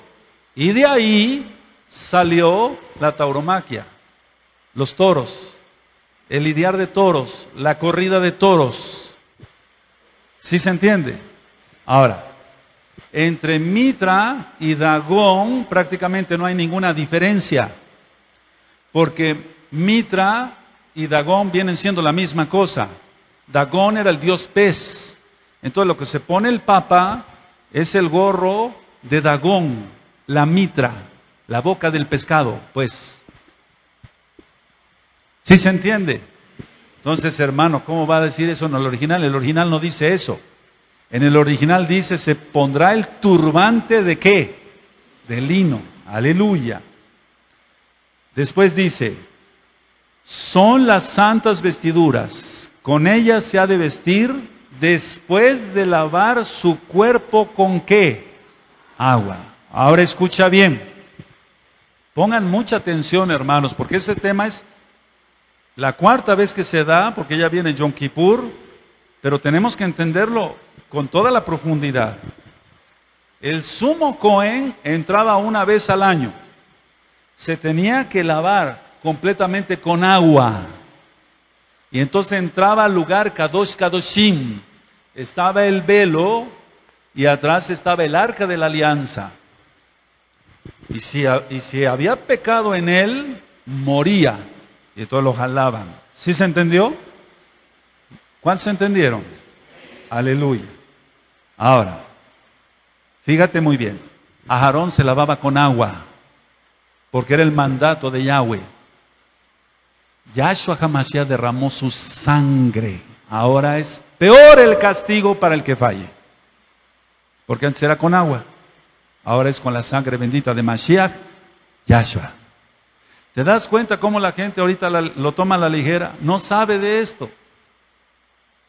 Y de ahí salió la tauromaquia, los toros, el lidiar de toros, la corrida de toros. ¿Sí se entiende? Ahora, entre Mitra y Dagón prácticamente no hay ninguna diferencia, porque Mitra y Dagón vienen siendo la misma cosa. Dagón era el dios pez. Entonces lo que se pone el Papa es el gorro de Dagón, la Mitra, la boca del pescado, pues. ¿Sí se entiende? Entonces, hermano, ¿cómo va a decir eso en el original? El original no dice eso. En el original dice, se pondrá el turbante ¿de qué? De lino. Aleluya. Después dice, son las santas vestiduras, con ellas se ha de vestir después de lavar su cuerpo ¿con qué? Agua. Ahora escucha bien. Pongan mucha atención, hermanos, porque ese tema es la cuarta vez que se da, porque ya viene Yom Kippur, pero tenemos que entenderlo con toda la profundidad. El sumo Cohen entraba una vez al año. Se tenía que lavar completamente con agua. Y entonces entraba al lugar Kadosh Kadoshim. Estaba el velo y atrás estaba el arca de la alianza. Y si había pecado en él, moría. Y entonces lo jalaban. ¿Sí se entendió? ¿Cuántos se entendieron? Aleluya. Ahora, fíjate muy bien. A Aarón se lavaba con agua, porque era el mandato de Yahweh. Yahshua HaMashiach derramó su sangre. Ahora es peor el castigo para el que falle. Porque antes era con agua. Ahora es con la sangre bendita de Mashiach, Yahshua. ¿Te das cuenta cómo la gente ahorita lo toma a la ligera? No sabe de esto.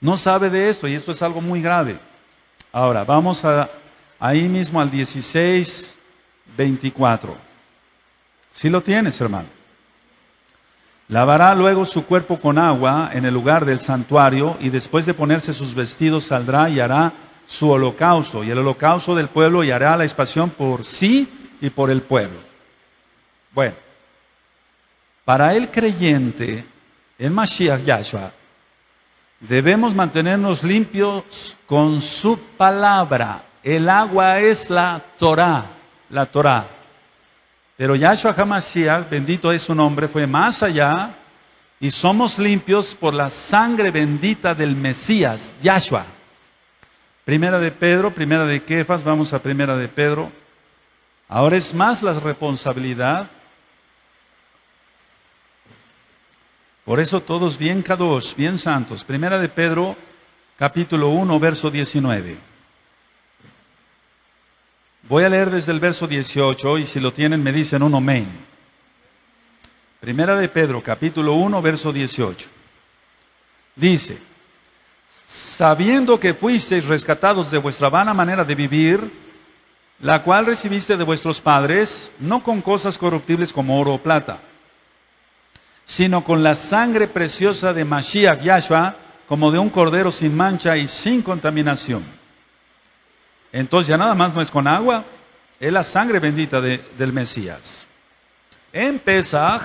No sabe de esto y esto es algo muy grave. Ahora, vamos ahí mismo al 16:24. ¿Sí lo tienes, hermano? Lavará luego su cuerpo con agua en el lugar del santuario y después de ponerse sus vestidos saldrá y hará su holocausto y el holocausto del pueblo y hará la expiación por sí y por el pueblo. Bueno, para el creyente, el Mashiach Yahshua, debemos mantenernos limpios con su palabra. El agua es la Torah, la Torah. Pero Yahshua HaMashiach, bendito es su nombre, fue más allá y somos limpios por la sangre bendita del Mesías, Yahshua. Primera de Pedro, primera de Kefas, vamos a primera de Pedro. Ahora es más la responsabilidad. Por eso todos bien kadosh, bien santos. Primera de Pedro, capítulo 1, verso 19. Voy a leer desde el verso 18 y si lo tienen me dicen un amén. Primera de Pedro, capítulo 1, verso 18. Dice, sabiendo que fuisteis rescatados de vuestra vana manera de vivir, la cual recibiste de vuestros padres, no con cosas corruptibles como oro o plata, sino con la sangre preciosa de Mashiach Yahshua, como de un cordero sin mancha y sin contaminación. Entonces ya nada más no es con agua, es la sangre bendita del Mesías. En Pesaj,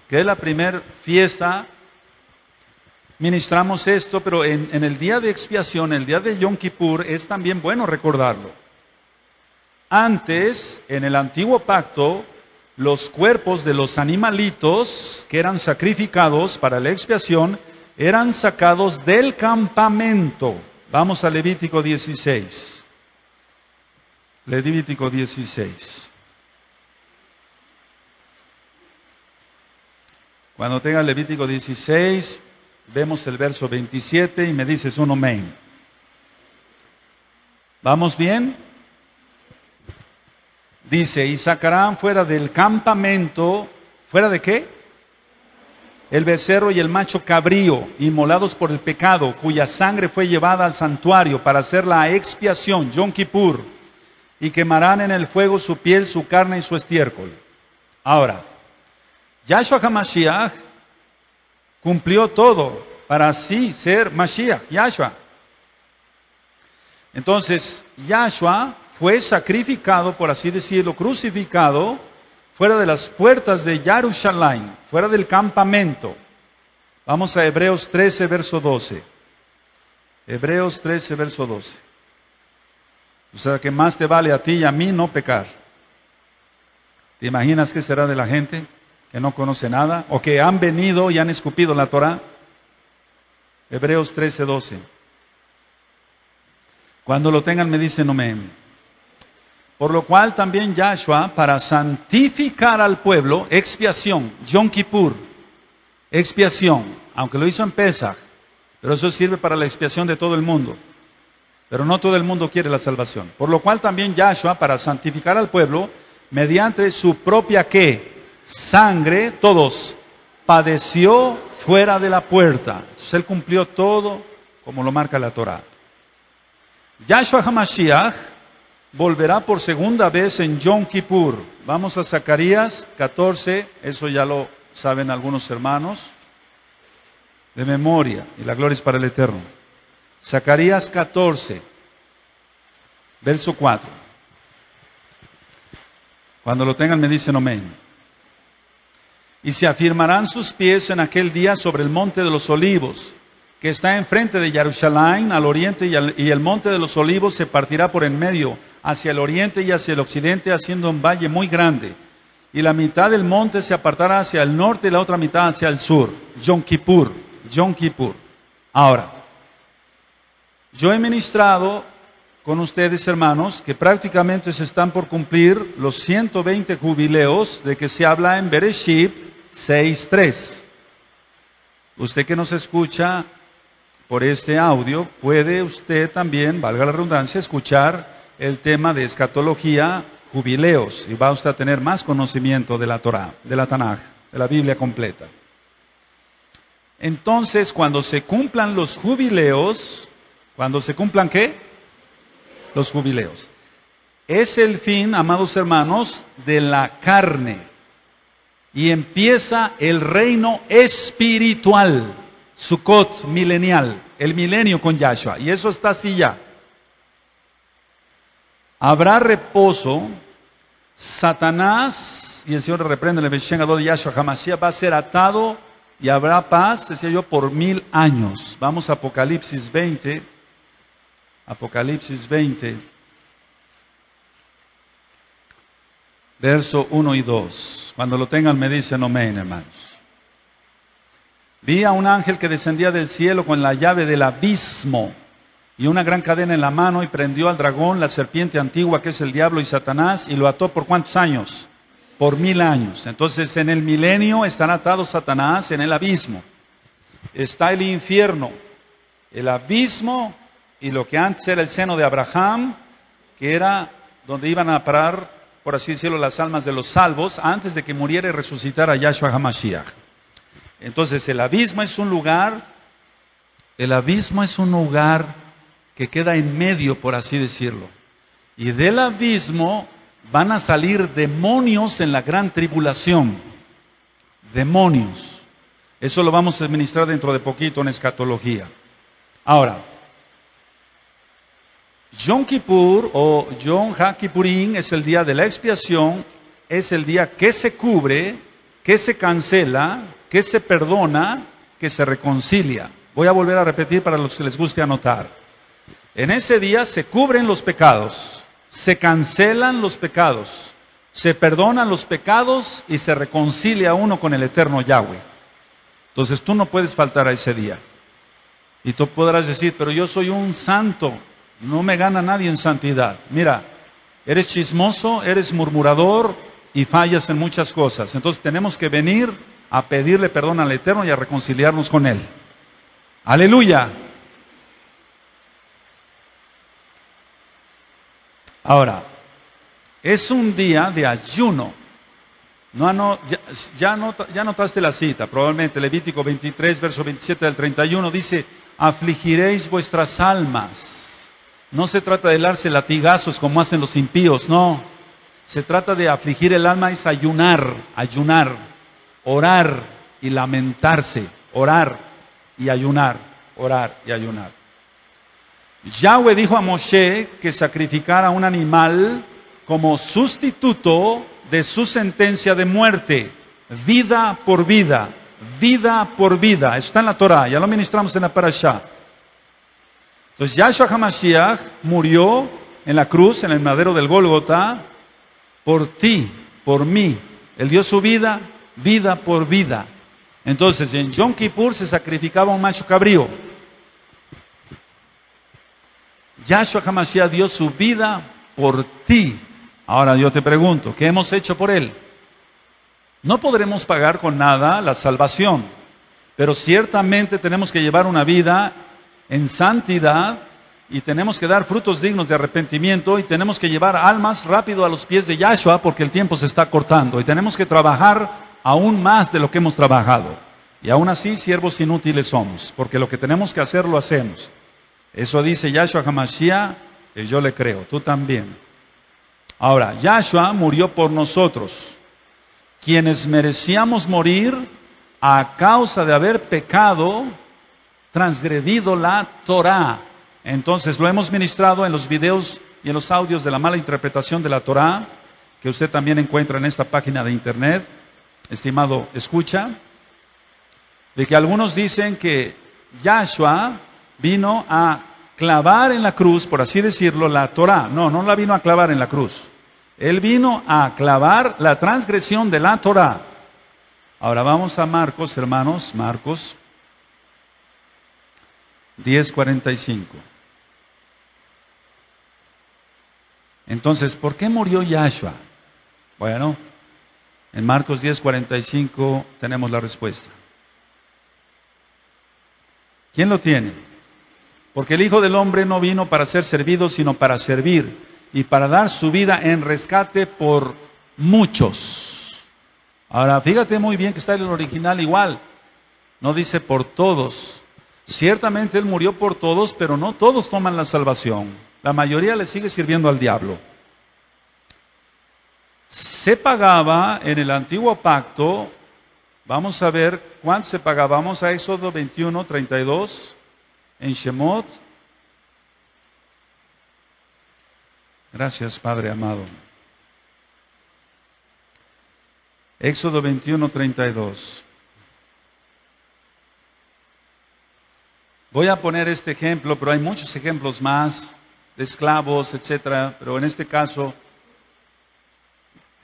que es la primera fiesta, ministramos esto, pero en el día de expiación, el día de Yom Kippur, es también bueno recordarlo. Antes, en el antiguo pacto, los cuerpos de los animalitos que eran sacrificados para la expiación eran sacados del campamento. Vamos a Levítico 16. Levítico 16. Cuando tenga Levítico 16, vemos el verso 27 y me dices un amén. ¿Vamos bien? Dice, y sacarán fuera del campamento ¿Fuera de qué? El becerro y el macho cabrío, inmolados por el pecado, cuya sangre fue llevada al santuario para hacer la expiación, Yom Kippur, y quemarán en el fuego su piel, su carne y su estiércol. Ahora, Yahshua HaMashiach cumplió todo para así ser Mashiach, Yahshua. Entonces, Yahshua fue sacrificado, por así decirlo, crucificado, fuera de las puertas de Jerusalén, fuera del campamento. Vamos a Hebreos 13, verso 12. Hebreos 13, verso 12. O sea, que más te vale a ti y a mí no pecar. ¿Te imaginas qué será de la gente que no conoce nada? O que han venido y han escupido la Torah. Hebreos 13, 12. Cuando lo tengan me dicen amén. Por lo cual también Yahshua, para santificar al pueblo, expiación, Yom Kippur, expiación, aunque lo hizo en Pesach, pero eso sirve para la expiación de todo el mundo. Pero no todo el mundo quiere la salvación. Por lo cual también Yahshua, para santificar al pueblo, mediante su propia ¿qué? Sangre, todos, padeció fuera de la puerta. Entonces él cumplió todo como lo marca la Torah. Yahshua HaMashiach volverá por segunda vez en Yom Kippur. Vamos a Zacarías 14, eso ya lo saben algunos hermanos, de memoria, y la gloria es para el Eterno. Zacarías 14, verso 4. Cuando lo tengan me dicen amén. Y se afirmarán sus pies en aquel día sobre el monte de los olivos, que está enfrente de Jerusalén al oriente, y el monte de los olivos se partirá por en medio, hacia el oriente y hacia el occidente, haciendo un valle muy grande. Y la mitad del monte se apartará hacia el norte y la otra mitad hacia el sur. Yom Kippur, Yom Kippur. Ahora, yo he ministrado con ustedes, hermanos, que prácticamente se están por cumplir los 120 jubileos de que se habla en Bereshit 6.3. Usted que nos escucha por este audio, puede usted también, valga la redundancia, escuchar el tema de escatología, jubileos, y va usted a tener más conocimiento de la Torah, de la Tanaj, de la Biblia completa. Entonces, cuando se cumplan los jubileos, ¿cuando se cumplan qué? Los jubileos. Es el fin, amados hermanos, de la carne. Y empieza el reino espiritual, Sukkot milenial, el milenio con Yahshua. Y eso está así ya. Habrá reposo, Satanás, y el Señor reprende el Beshengador de Yahshua HaMashiach, va a ser atado y habrá paz, decía yo, por 1000 años. Vamos a Apocalipsis 20. Apocalipsis 20. Verso 1 y 2. Cuando lo tengan me dicen amén, hermanos. Vi a un ángel que descendía del cielo con la llave del abismo y una gran cadena en la mano, y prendió al dragón, la serpiente antigua que es el diablo y Satanás, y lo ató ¿por cuántos años? Por 1000 años. Entonces en el milenio estará atado Satanás en el abismo. Está el infierno, el abismo y lo que antes era el seno de Abraham, que era donde iban a parar, por así decirlo, las almas de los salvos antes de que muriera y resucitara Yahshua HaMashiach. Entonces el abismo es un lugar que queda en medio, por así decirlo. Y del abismo van a salir demonios en la gran tribulación. Demonios. Eso lo vamos a administrar dentro de poquito en escatología. Ahora, Yom Kippur o Yom HaKippurim es el día de la expiación, es el día que se cubre, que se cancela, que se perdona, que se reconcilia. Voy a volver a repetir para los que les guste anotar. En ese día se cubren los pecados, se cancelan los pecados, se perdonan los pecados y se reconcilia uno con el eterno Yahweh. Entonces tú no puedes faltar a ese día. Y tú podrás decir, pero yo soy un santo, no me gana nadie en santidad. Mira, eres chismoso, eres murmurador y fallas en muchas cosas. Entonces tenemos que venir a pedirle perdón al Eterno y a reconciliarnos con Él. ¡Aleluya! Ahora, es un día de ayuno. Ya notaste la cita, probablemente Levítico 23, verso 27 al 31, dice, afligiréis vuestras almas. No se trata de darse latigazos como hacen los impíos, no. Se trata de afligir el alma, es ayunar, orar y lamentarse, orar y ayunar, orar y ayunar. Yahweh dijo a Moshe que sacrificara un animal como sustituto de su sentencia de muerte, vida por vida, vida por vida. Eso está en la Torah, ya lo ministramos en la Parashá. Entonces Yahshua HaMashiach murió en la cruz, en el madero del Gólgota, por ti, por mí. Él dio su vida, vida por vida. Entonces en Yom Kippur se sacrificaba un macho cabrío. Yahshua HaMashiach dio su vida por ti. Ahora yo te pregunto, ¿qué hemos hecho por Él? No podremos pagar con nada la salvación, pero ciertamente tenemos que llevar una vida en santidad y tenemos que dar frutos dignos de arrepentimiento y tenemos que llevar almas rápido a los pies de Yahshua porque el tiempo se está cortando y tenemos que trabajar aún más de lo que hemos trabajado. Y aún así, siervos inútiles somos, porque lo que tenemos que hacer lo hacemos. Eso dice Yahshua HaMashiach, y yo le creo, tú también. Ahora, Yahshua murió por nosotros, quienes merecíamos morir a causa de haber pecado, transgredido la Torah. Entonces, lo hemos ministrado en los videos y en los audios de la mala interpretación de la Torah, que usted también encuentra en esta página de internet, estimado escucha, de que algunos dicen que Yahshua vino a clavar en la cruz, por así decirlo, la Torah. No la vino a clavar en la cruz. Él vino a clavar la transgresión de la Torah. Ahora vamos a Marcos, hermanos, Marcos 10:45. Entonces, ¿por qué murió Yahshua? Bueno, en Marcos 10:45 tenemos la respuesta. ¿Quién lo tiene? Porque el Hijo del Hombre no vino para ser servido, sino para servir y para dar su vida en rescate por muchos. Ahora, fíjate muy bien que está en el original igual. No dice por todos. Ciertamente Él murió por todos, pero no todos toman la salvación. La mayoría le sigue sirviendo al diablo. Se pagaba en el antiguo pacto, vamos a ver cuánto se pagaba. Vamos a Éxodo 21:32. En Shemot. Gracias, Padre amado. Éxodo 21:32. Voy a poner este ejemplo, pero hay muchos ejemplos más de esclavos, etcétera. Pero en este caso,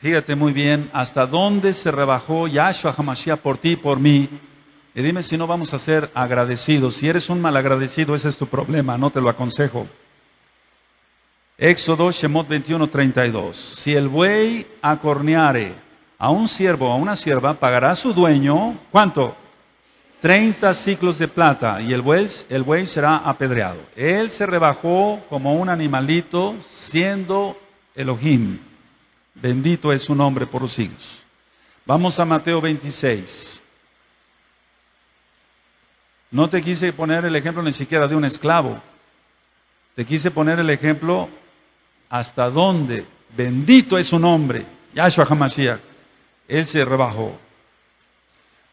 fíjate muy bien hasta dónde se rebajó Yahshua HaMashiach por ti y por mí. Y dime si no vamos a ser agradecidos. Si eres un malagradecido, ese es tu problema, no te lo aconsejo. Éxodo, Shemot 21:32. Si el buey acorneare a un siervo o a una sierva, pagará a su dueño, ¿cuánto? 30 siclos de plata, y el buey será apedreado. Él se rebajó como un animalito, siendo Elohim. Bendito es su nombre por los siglos. Vamos a Mateo 26. No te quise poner el ejemplo ni siquiera de un esclavo. Te quise poner el ejemplo hasta dónde, bendito es su nombre, Yahshua HaMashiach. Él se rebajó.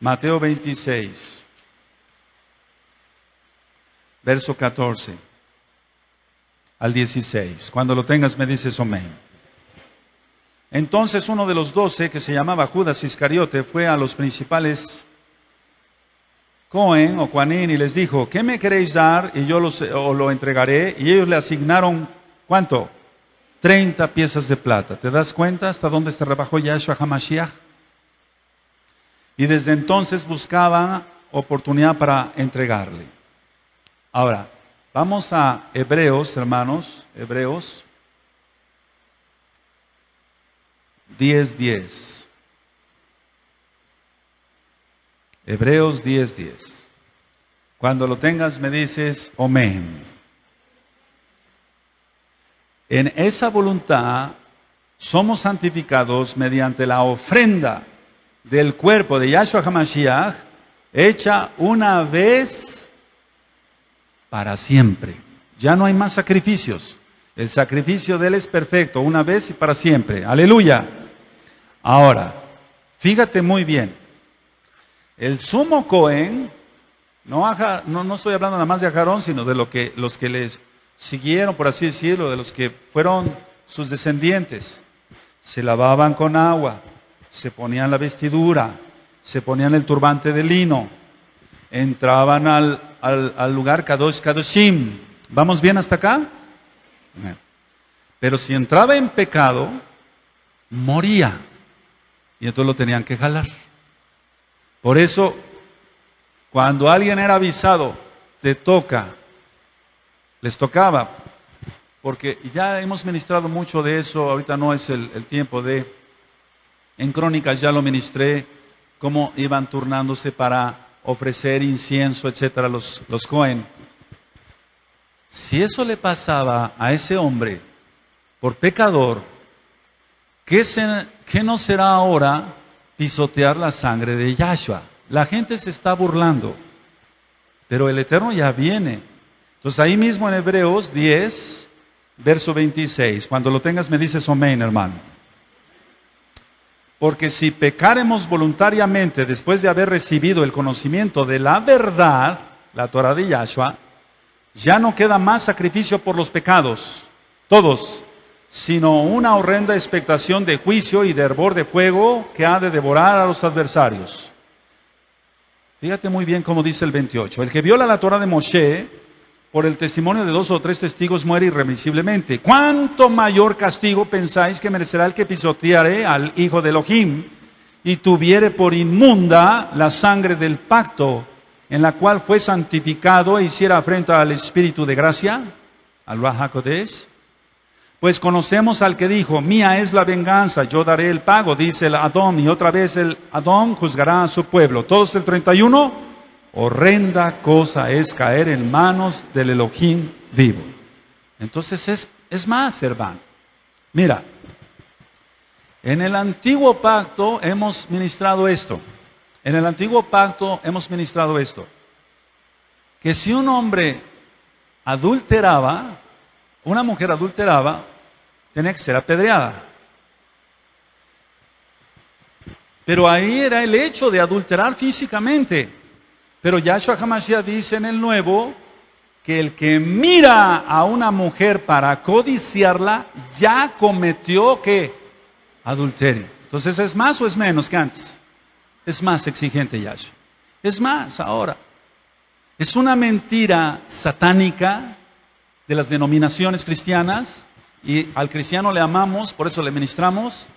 Mateo 26, verso 14 al 16. Cuando lo tengas me dices amén. Entonces uno de los 12, que se llamaba Judas Iscariote, fue a los principales Cohen o Juanín y les dijo, ¿qué me queréis dar? Y yo os lo entregaré. Y ellos le asignaron, ¿cuánto? 30 piezas de plata. ¿Te das cuenta hasta dónde se rebajó Yahshua HaMashiach? Y desde entonces buscaban oportunidad para entregarle. Ahora, vamos a Hebreos, hermanos, Hebreos 10:10. Hebreos 10:10. Cuando lo tengas me dices, amén. En esa voluntad somos santificados mediante la ofrenda del cuerpo de Yahshua HaMashiach, hecha una vez para siempre. Ya no hay más sacrificios. El sacrificio de Él es perfecto, una vez y para siempre. Aleluya. Ahora, fíjate muy bien. El sumo Cohen, no estoy hablando nada más de Aarón, sino de los que les siguieron, por así decirlo, de los que fueron sus descendientes. Se lavaban con agua, se ponían la vestidura, se ponían el turbante de lino, entraban al lugar Kadosh Kadoshim. ¿Vamos bien hasta acá? Pero si entraba en pecado, moría. Y entonces lo tenían que jalar. Por eso, cuando alguien era avisado, les tocaba, porque ya hemos ministrado mucho de eso, ahorita no es el tiempo en Crónicas ya lo ministré, cómo iban turnándose para ofrecer incienso, etcétera, los Cohen. Si eso le pasaba a ese hombre por pecador, ¿qué no será ahora pisotear la sangre de Yahshua? La gente se está burlando, pero el Eterno ya viene. Entonces ahí mismo en Hebreos 10, verso 26, cuando lo tengas me dices amén, hermano. Porque si pecaremos voluntariamente después de haber recibido el conocimiento de la verdad, la Torah de Yahshua, ya no queda más sacrificio por los pecados, todos, sino una horrenda expectación de juicio y de hervor de fuego que ha de devorar a los adversarios. Fíjate muy bien cómo dice el 28. El que viola la Torah de Moshe, por el testimonio de 2 o 3 testigos, muere irremisiblemente. ¿Cuánto mayor castigo pensáis que merecerá el que pisoteare al Hijo de Elohim y tuviere por inmunda la sangre del pacto, en la cual fue santificado e hiciera afrenta al Espíritu de gracia, al Ruach HaKodesh? Pues conocemos al que dijo, mía es la venganza, yo daré el pago, dice el Adón, y otra vez el Adón juzgará a su pueblo. Todos el 31, horrenda cosa es caer en manos del Elohim vivo. Entonces es más, hermano. Mira, en el antiguo pacto hemos ministrado esto. En el antiguo pacto hemos ministrado esto. Que si un hombre adulteraba, una mujer adulteraba, tenía que ser apedreada. Pero ahí era el hecho de adulterar físicamente. Pero Yahshua HaMashiach dice en el Nuevo que el que mira a una mujer para codiciarla ya cometió ¿qué? Adulterio. Entonces, ¿es más o es menos que antes? Es más exigente Yahshua. Es más ahora. Es una mentira satánica de las denominaciones cristianas, y al cristiano le amamos, por eso le ministramos,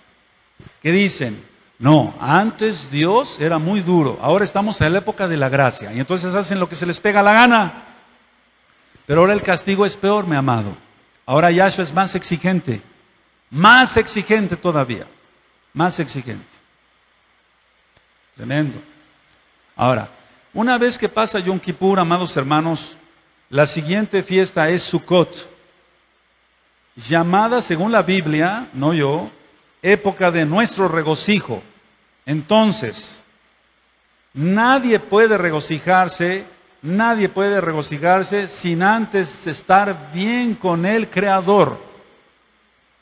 que dicen, no, antes Dios era muy duro, ahora estamos en la época de la gracia, y entonces hacen lo que se les pega la gana, pero ahora el castigo es peor, mi amado. Ahora Yahshua es más exigente todavía, más exigente. Tremendo. Ahora, una vez que pasa Yom Kippur, amados hermanos, la siguiente fiesta es Sukkot, llamada según la Biblia, no yo, época de nuestro regocijo. Entonces, nadie puede regocijarse sin antes estar bien con el Creador.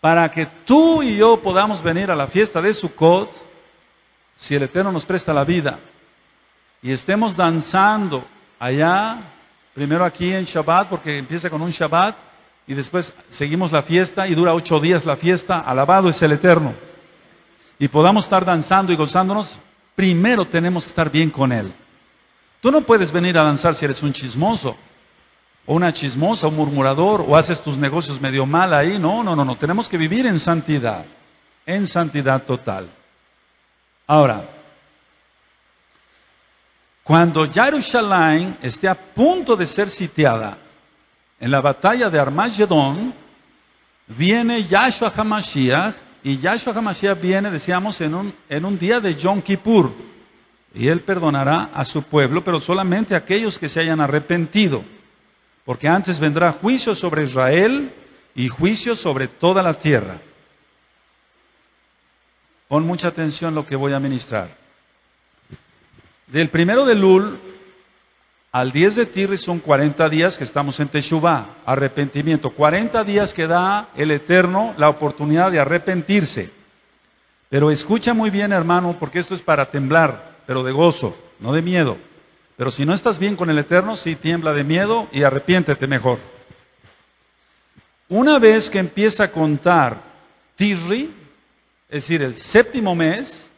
Para que tú y yo podamos venir a la fiesta de Sukkot, si el Eterno nos presta la vida, y estemos danzando allá, primero aquí en Shabbat, porque empieza con un Shabbat, y después seguimos la fiesta, y dura 8 días la fiesta, alabado es el Eterno. Y podamos estar danzando y gozándonos, primero tenemos que estar bien con Él. Tú no puedes venir a danzar si eres un chismoso, o una chismosa, un murmurador, o haces tus negocios medio mal ahí. No. Tenemos que vivir en santidad total. Ahora, cuando Jerusalén esté a punto de ser sitiada, en la batalla de Armagedón, viene Yahshua HaMashiach, y Yahshua HaMashiach viene, decíamos, en un día de Yom Kippur, y Él perdonará a su pueblo, pero solamente a aquellos que se hayan arrepentido, porque antes vendrá juicio sobre Israel y juicio sobre toda la tierra. Pon mucha atención a lo que voy a ministrar. Del 1 de Lul al 10 de Tirri son 40 días que estamos en Teshuvá, arrepentimiento. 40 días que da el Eterno la oportunidad de arrepentirse. Pero escucha muy bien, hermano, porque esto es para temblar, pero de gozo, no de miedo. Pero si no estás bien con el Eterno, sí tiembla de miedo y arrepiéntete mejor. Una vez que empieza a contar Tirri, es decir, el séptimo mes,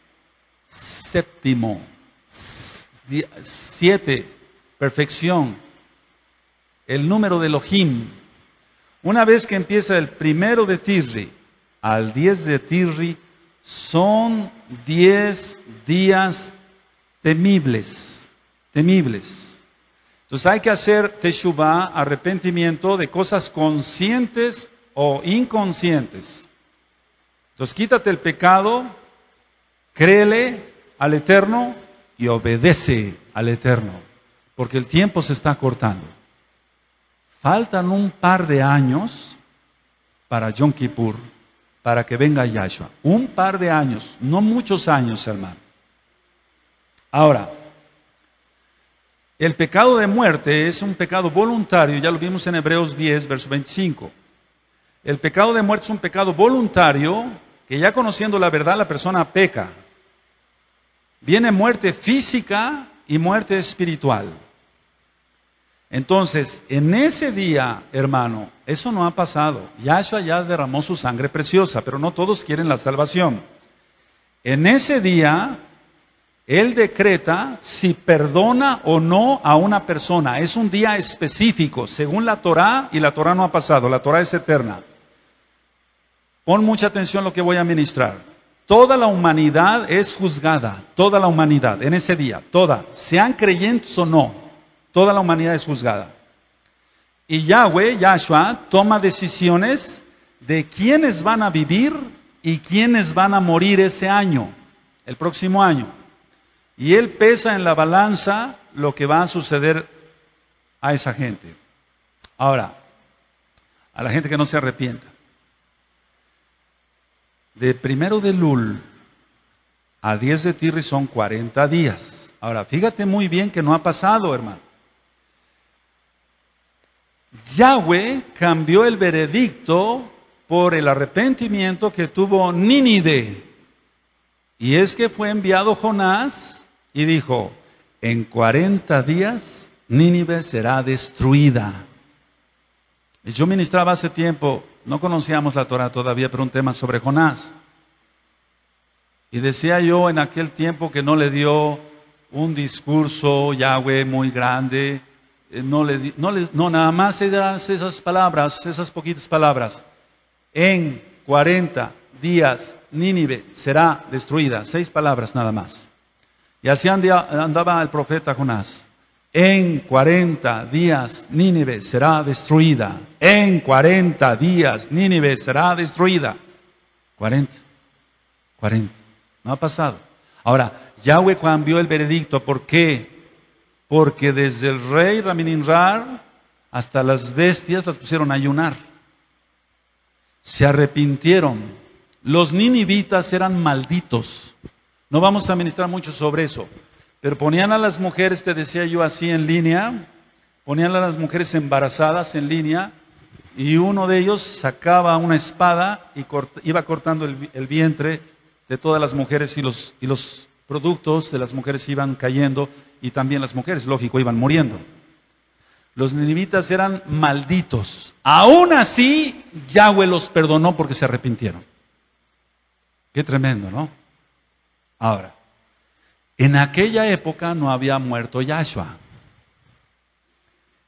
séptimo, 7, perfección, el número de Elohim. Una vez que empieza el 1 de Tirri al 10 de Tirri, son 10 días temibles. Entonces hay que hacer teshuvá, arrepentimiento de cosas conscientes o inconscientes. Entonces quítate el pecado, créele al Eterno y obedece al Eterno, porque el tiempo se está cortando. Faltan un par de años para Yom Kippur, para que venga Yahshua. Un par de años, no muchos años, hermano. Ahora, el pecado de muerte es un pecado voluntario, ya lo vimos en Hebreos 10, verso 25. El pecado de muerte es un pecado voluntario, que ya conociendo la verdad la persona peca. Viene muerte física y muerte espiritual. Entonces, en ese día, hermano, eso no ha pasado. Yahshua ya derramó su sangre preciosa, pero no todos quieren la salvación. En ese día, Él decreta si perdona o no a una persona. Es un día específico, según la Torá, y la Torá no ha pasado, la Torá es eterna. Pon mucha atención a lo que voy a ministrar. Toda la humanidad es juzgada, toda la humanidad, en ese día, toda, sean creyentes o no, toda la humanidad es juzgada. Y Yahshua, toma decisiones de quiénes van a vivir y quiénes van a morir ese año, el próximo año. Y Él pesa en la balanza lo que va a suceder a esa gente. Ahora, a la gente que no se arrepienta. De 1 de Lul a 10 de Tirri son 40 días. Ahora, fíjate muy bien que no ha pasado, hermano. Yahweh cambió el veredicto por el arrepentimiento que tuvo Nínive. Y es que fue enviado Jonás y dijo, en 40 días Nínive será destruida. Y yo ministraba hace tiempo, no conocíamos la Torah todavía, pero un tema sobre Jonás. Y decía yo en aquel tiempo que no le dio un discurso Yahweh muy grande, no nada más esas palabras, esas poquitas palabras. En 40 días Nínive será destruida, 6 palabras nada más. Y así andaba el profeta Jonás. En 40 días Nínive será destruida. En 40 días Nínive será destruida. 40. No ha pasado. Ahora, Yahweh cambió el veredicto. ¿Por qué? Porque desde el rey Ramininrar hasta las bestias las pusieron a ayunar. Se arrepintieron. Los ninivitas eran malditos. No vamos a ministrar mucho sobre eso. Pero ponían a las mujeres, te decía yo así en línea, ponían a las mujeres embarazadas en línea y uno de ellos sacaba una espada y iba cortando el vientre de todas las mujeres y los productos de las mujeres iban cayendo y también las mujeres, lógico, iban muriendo. Los ninivitas eran malditos. Aún así, Yahweh los perdonó porque se arrepintieron. Qué tremendo, ¿no? Ahora, en aquella época no había muerto Yahshua.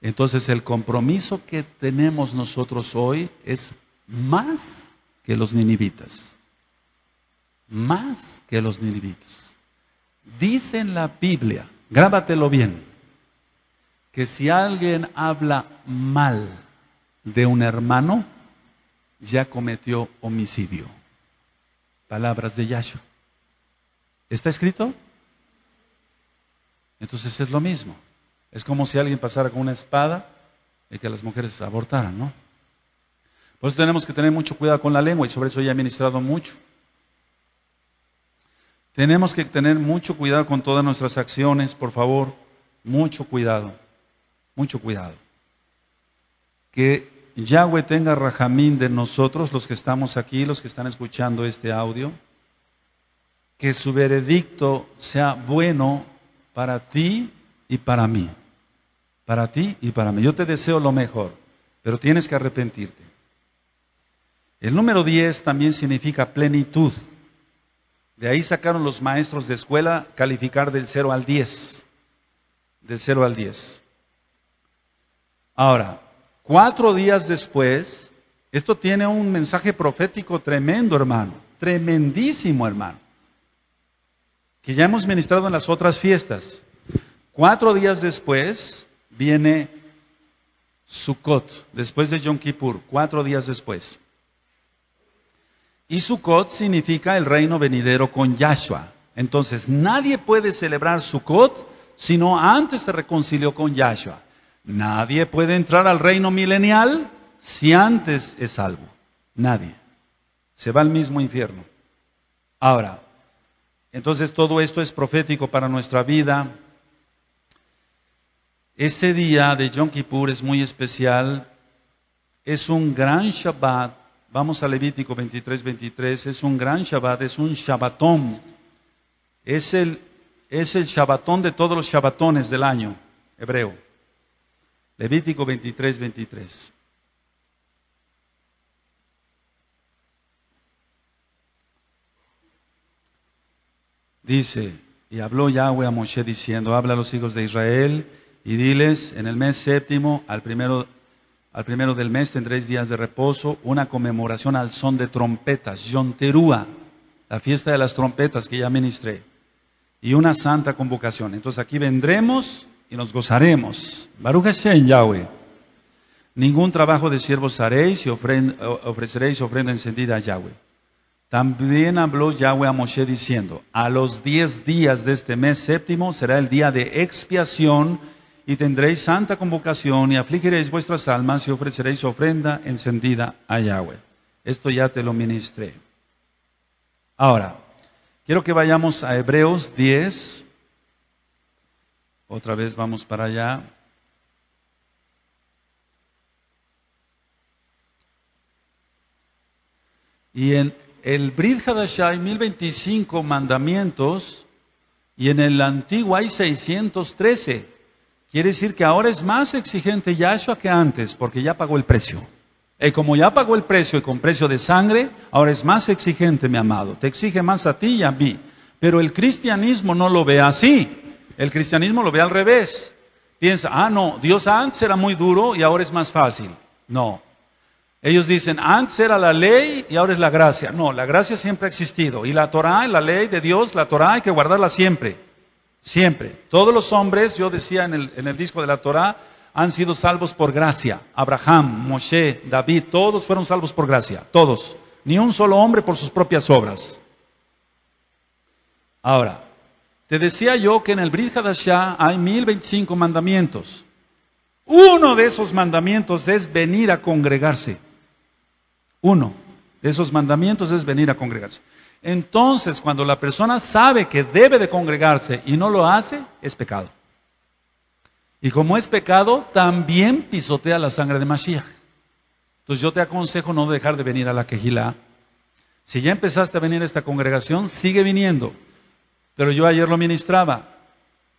Entonces el compromiso que tenemos nosotros hoy es más que los ninivitas. Más que los ninivitas. Dice en la Biblia, grábatelo bien, que si alguien habla mal de un hermano, ya cometió homicidio. Palabras de Yahshua. ¿Está escrito? Entonces es lo mismo. Es como si alguien pasara con una espada y que las mujeres abortaran, ¿no? Por eso tenemos que tener mucho cuidado con la lengua y sobre eso ya he ministrado mucho. Tenemos que tener mucho cuidado con todas nuestras acciones, por favor. Mucho cuidado. Mucho cuidado. Que Yahweh tenga rajamín de nosotros, los que estamos aquí, los que están escuchando este audio. Que su veredicto sea bueno para ti y para mí. Para ti y para mí. Yo te deseo lo mejor, pero tienes que arrepentirte. El número 10 también significa plenitud. De ahí sacaron los maestros de escuela calificar del 0 al 10. Del 0 al 10. Ahora, 4 días después, esto tiene un mensaje profético tremendo, hermano. Tremendísimo, hermano. Que ya hemos ministrado en las otras fiestas. 4 días después viene Sukkot, después de Yom Kippur, 4 días después. Y Sukkot significa el reino venidero con Yahshua. Entonces, nadie puede celebrar Sukkot sino antes se reconcilió con Yahshua. Nadie puede entrar al reino milenial si antes es salvo. Nadie. Se va al mismo infierno. Ahora, entonces todo esto es profético para nuestra vida. Este día de Yom Kippur es muy especial. Es un gran Shabbat. Vamos a Levítico 23:23. Es un gran Shabbat, es un Shabbatón. Es el Shabbatón de todos los Shabbatones del año hebreo. Levítico 23:23. Dice, y habló Yahweh a Moshe diciendo, habla a los hijos de Israel y diles, en el mes séptimo, al primero del mes tendréis días de reposo, una conmemoración al son de trompetas, Yom Teruah, la fiesta de las trompetas que ya ministré, y una santa convocación. Entonces aquí vendremos y nos gozaremos. Baruch Hashem, Yahweh. Ningún trabajo de siervos haréis y ofreceréis ofrenda encendida a Yahweh. También habló Yahweh a Moshe diciendo, a los 10 días de este mes séptimo será el día de expiación y tendréis santa convocación y afligiréis vuestras almas y ofreceréis ofrenda encendida a Yahweh. Esto ya te lo ministré. Ahora, quiero que vayamos a Hebreos 10. Otra vez vamos para allá. Y en el Brit Hadashah hay 1025 mandamientos y en el Antiguo hay 613. Quiere decir que ahora es más exigente Yahshua que antes porque ya pagó el precio. Y como ya pagó el precio y con precio de sangre, ahora es más exigente, mi amado. Te exige más a ti y a mí. Pero el cristianismo no lo ve así. El cristianismo lo ve al revés. Piensa, no, Dios antes era muy duro y ahora es más fácil. No. Ellos dicen, antes era la ley y ahora es la gracia. No, la gracia siempre ha existido. Y la Torah, la ley de Dios, la Torah hay que guardarla siempre. Siempre. Todos los hombres, yo decía en el disco de la Torah, han sido salvos por gracia. Abraham, Moshe, David, todos fueron salvos por gracia. Todos. Ni un solo hombre por sus propias obras. Ahora, te decía yo que en el Brit Hadashah hay 1025 mandamientos. Uno de esos mandamientos es venir a congregarse. Uno de esos mandamientos es venir a congregarse. Entonces, cuando la persona sabe que debe de congregarse y no lo hace, es pecado. Y como es pecado, también pisotea la sangre de Mashiach. Entonces yo te aconsejo no dejar de venir a la Kehilá. Si ya empezaste a venir a esta congregación, sigue viniendo. Pero yo ayer lo ministraba.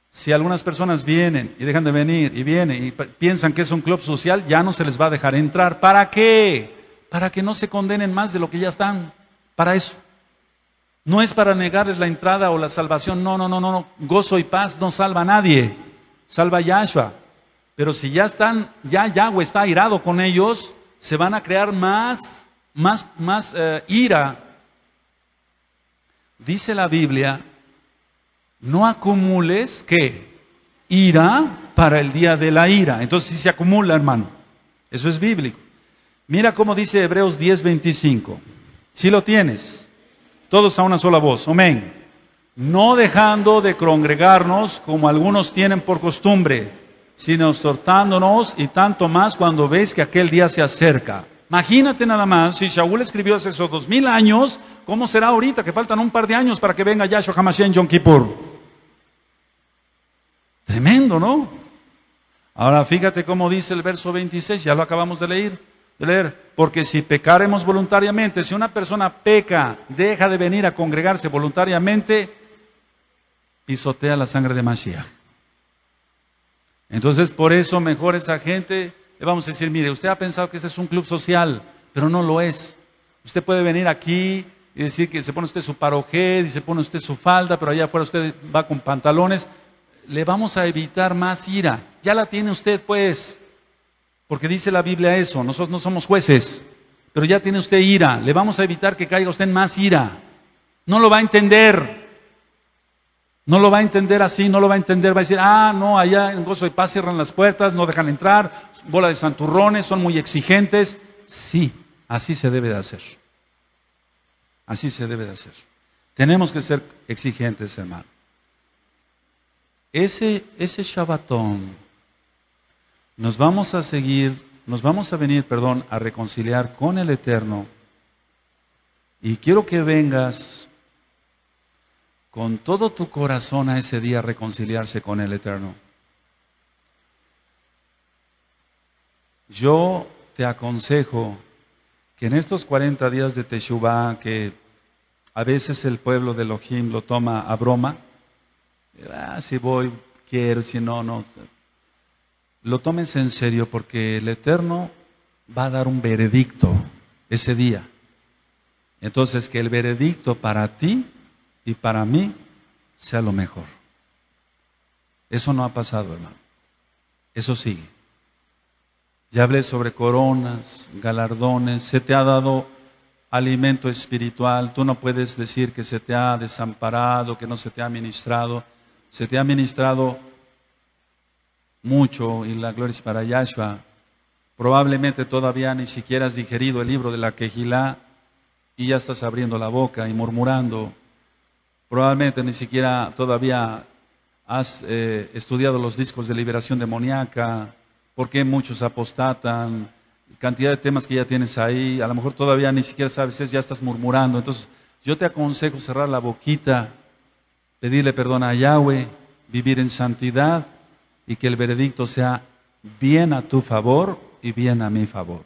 Si algunas personas vienen y dejan de venir y vienen y piensan que es un club social, ya no se les va a dejar entrar. ¿Para qué? Para que no se condenen más de lo que ya están. Para eso. No es para negarles la entrada o la salvación. No. Gozo y paz no salva a nadie. Salva a Yahshua. Pero si ya están, ya Yahweh está airado con ellos, se van a crear más ira. Dice la Biblia, no acumules, ¿qué? Ira para el día de la ira. Entonces sí se acumula, hermano. Eso es bíblico. Mira cómo dice Hebreos 10:25. ¿Sí lo tienes? Todos a una sola voz. Amén. No dejando de congregarnos como algunos tienen por costumbre, sino exhortándonos y tanto más cuando veis que aquel día se acerca. Imagínate nada más, si Shaul escribió hace esos 2000 años, ¿cómo será ahorita? Que faltan un par de años para que venga Yahshua HaMashiach en Yom Kippur. Tremendo, ¿no? Ahora fíjate cómo dice el verso 26, ya lo acabamos de leer. Porque si pecaremos voluntariamente, si una persona peca, deja de venir a congregarse voluntariamente, pisotea la sangre de Mashiach. Entonces, por eso mejor esa gente, le vamos a decir, mire, usted ha pensado que este es un club social, pero no lo es. Usted puede venir aquí y decir que se pone usted su parojé, y se pone usted su falda, pero allá afuera usted va con pantalones. Le vamos a evitar más ira. Ya la tiene usted, pues, porque dice la Biblia eso. Nosotros no somos jueces, pero ya tiene usted ira. Le vamos a evitar que caiga usted en más ira. No lo va a entender. No lo va a entender así, no lo va a entender. Va a decir, no, allá en Gozo de Paz cierran las puertas, no dejan entrar, bola de santurrones, son muy exigentes. Sí, así se debe de hacer. Así se debe de hacer. Tenemos que ser exigentes, hermano. Ese Shabbatón, nos vamos a venir, a reconciliar con el Eterno. Y quiero que vengas con todo tu corazón a ese día a reconciliarse con el Eterno. Yo te aconsejo que en estos 40 días de Teshuvah, que a veces el pueblo de Elohim lo toma a broma, si voy, quiero, si no, no. Lo tomes en serio porque el Eterno va a dar un veredicto ese día. Entonces, que el veredicto para ti y para mí sea lo mejor. Eso no ha pasado, hermano. Eso sigue. Ya hablé sobre coronas, galardones, se te ha dado alimento espiritual. Tú no puedes decir que se te ha desamparado, que no se te ha ministrado. Se te ha ministrado mucho y la gloria es para Yahshua. Probablemente todavía ni siquiera has digerido el libro de la Kehilá y ya estás abriendo la boca y murmurando. Probablemente ni siquiera todavía has estudiado los discos de liberación demoníaca, por qué muchos apostatan, cantidad de temas que ya tienes ahí, a lo mejor todavía ni siquiera sabes eso, ya estás murmurando. Entonces yo te aconsejo cerrar la boquita, pedirle perdón a Yahweh, vivir en santidad y que el veredicto sea bien a tu favor y bien a mi favor.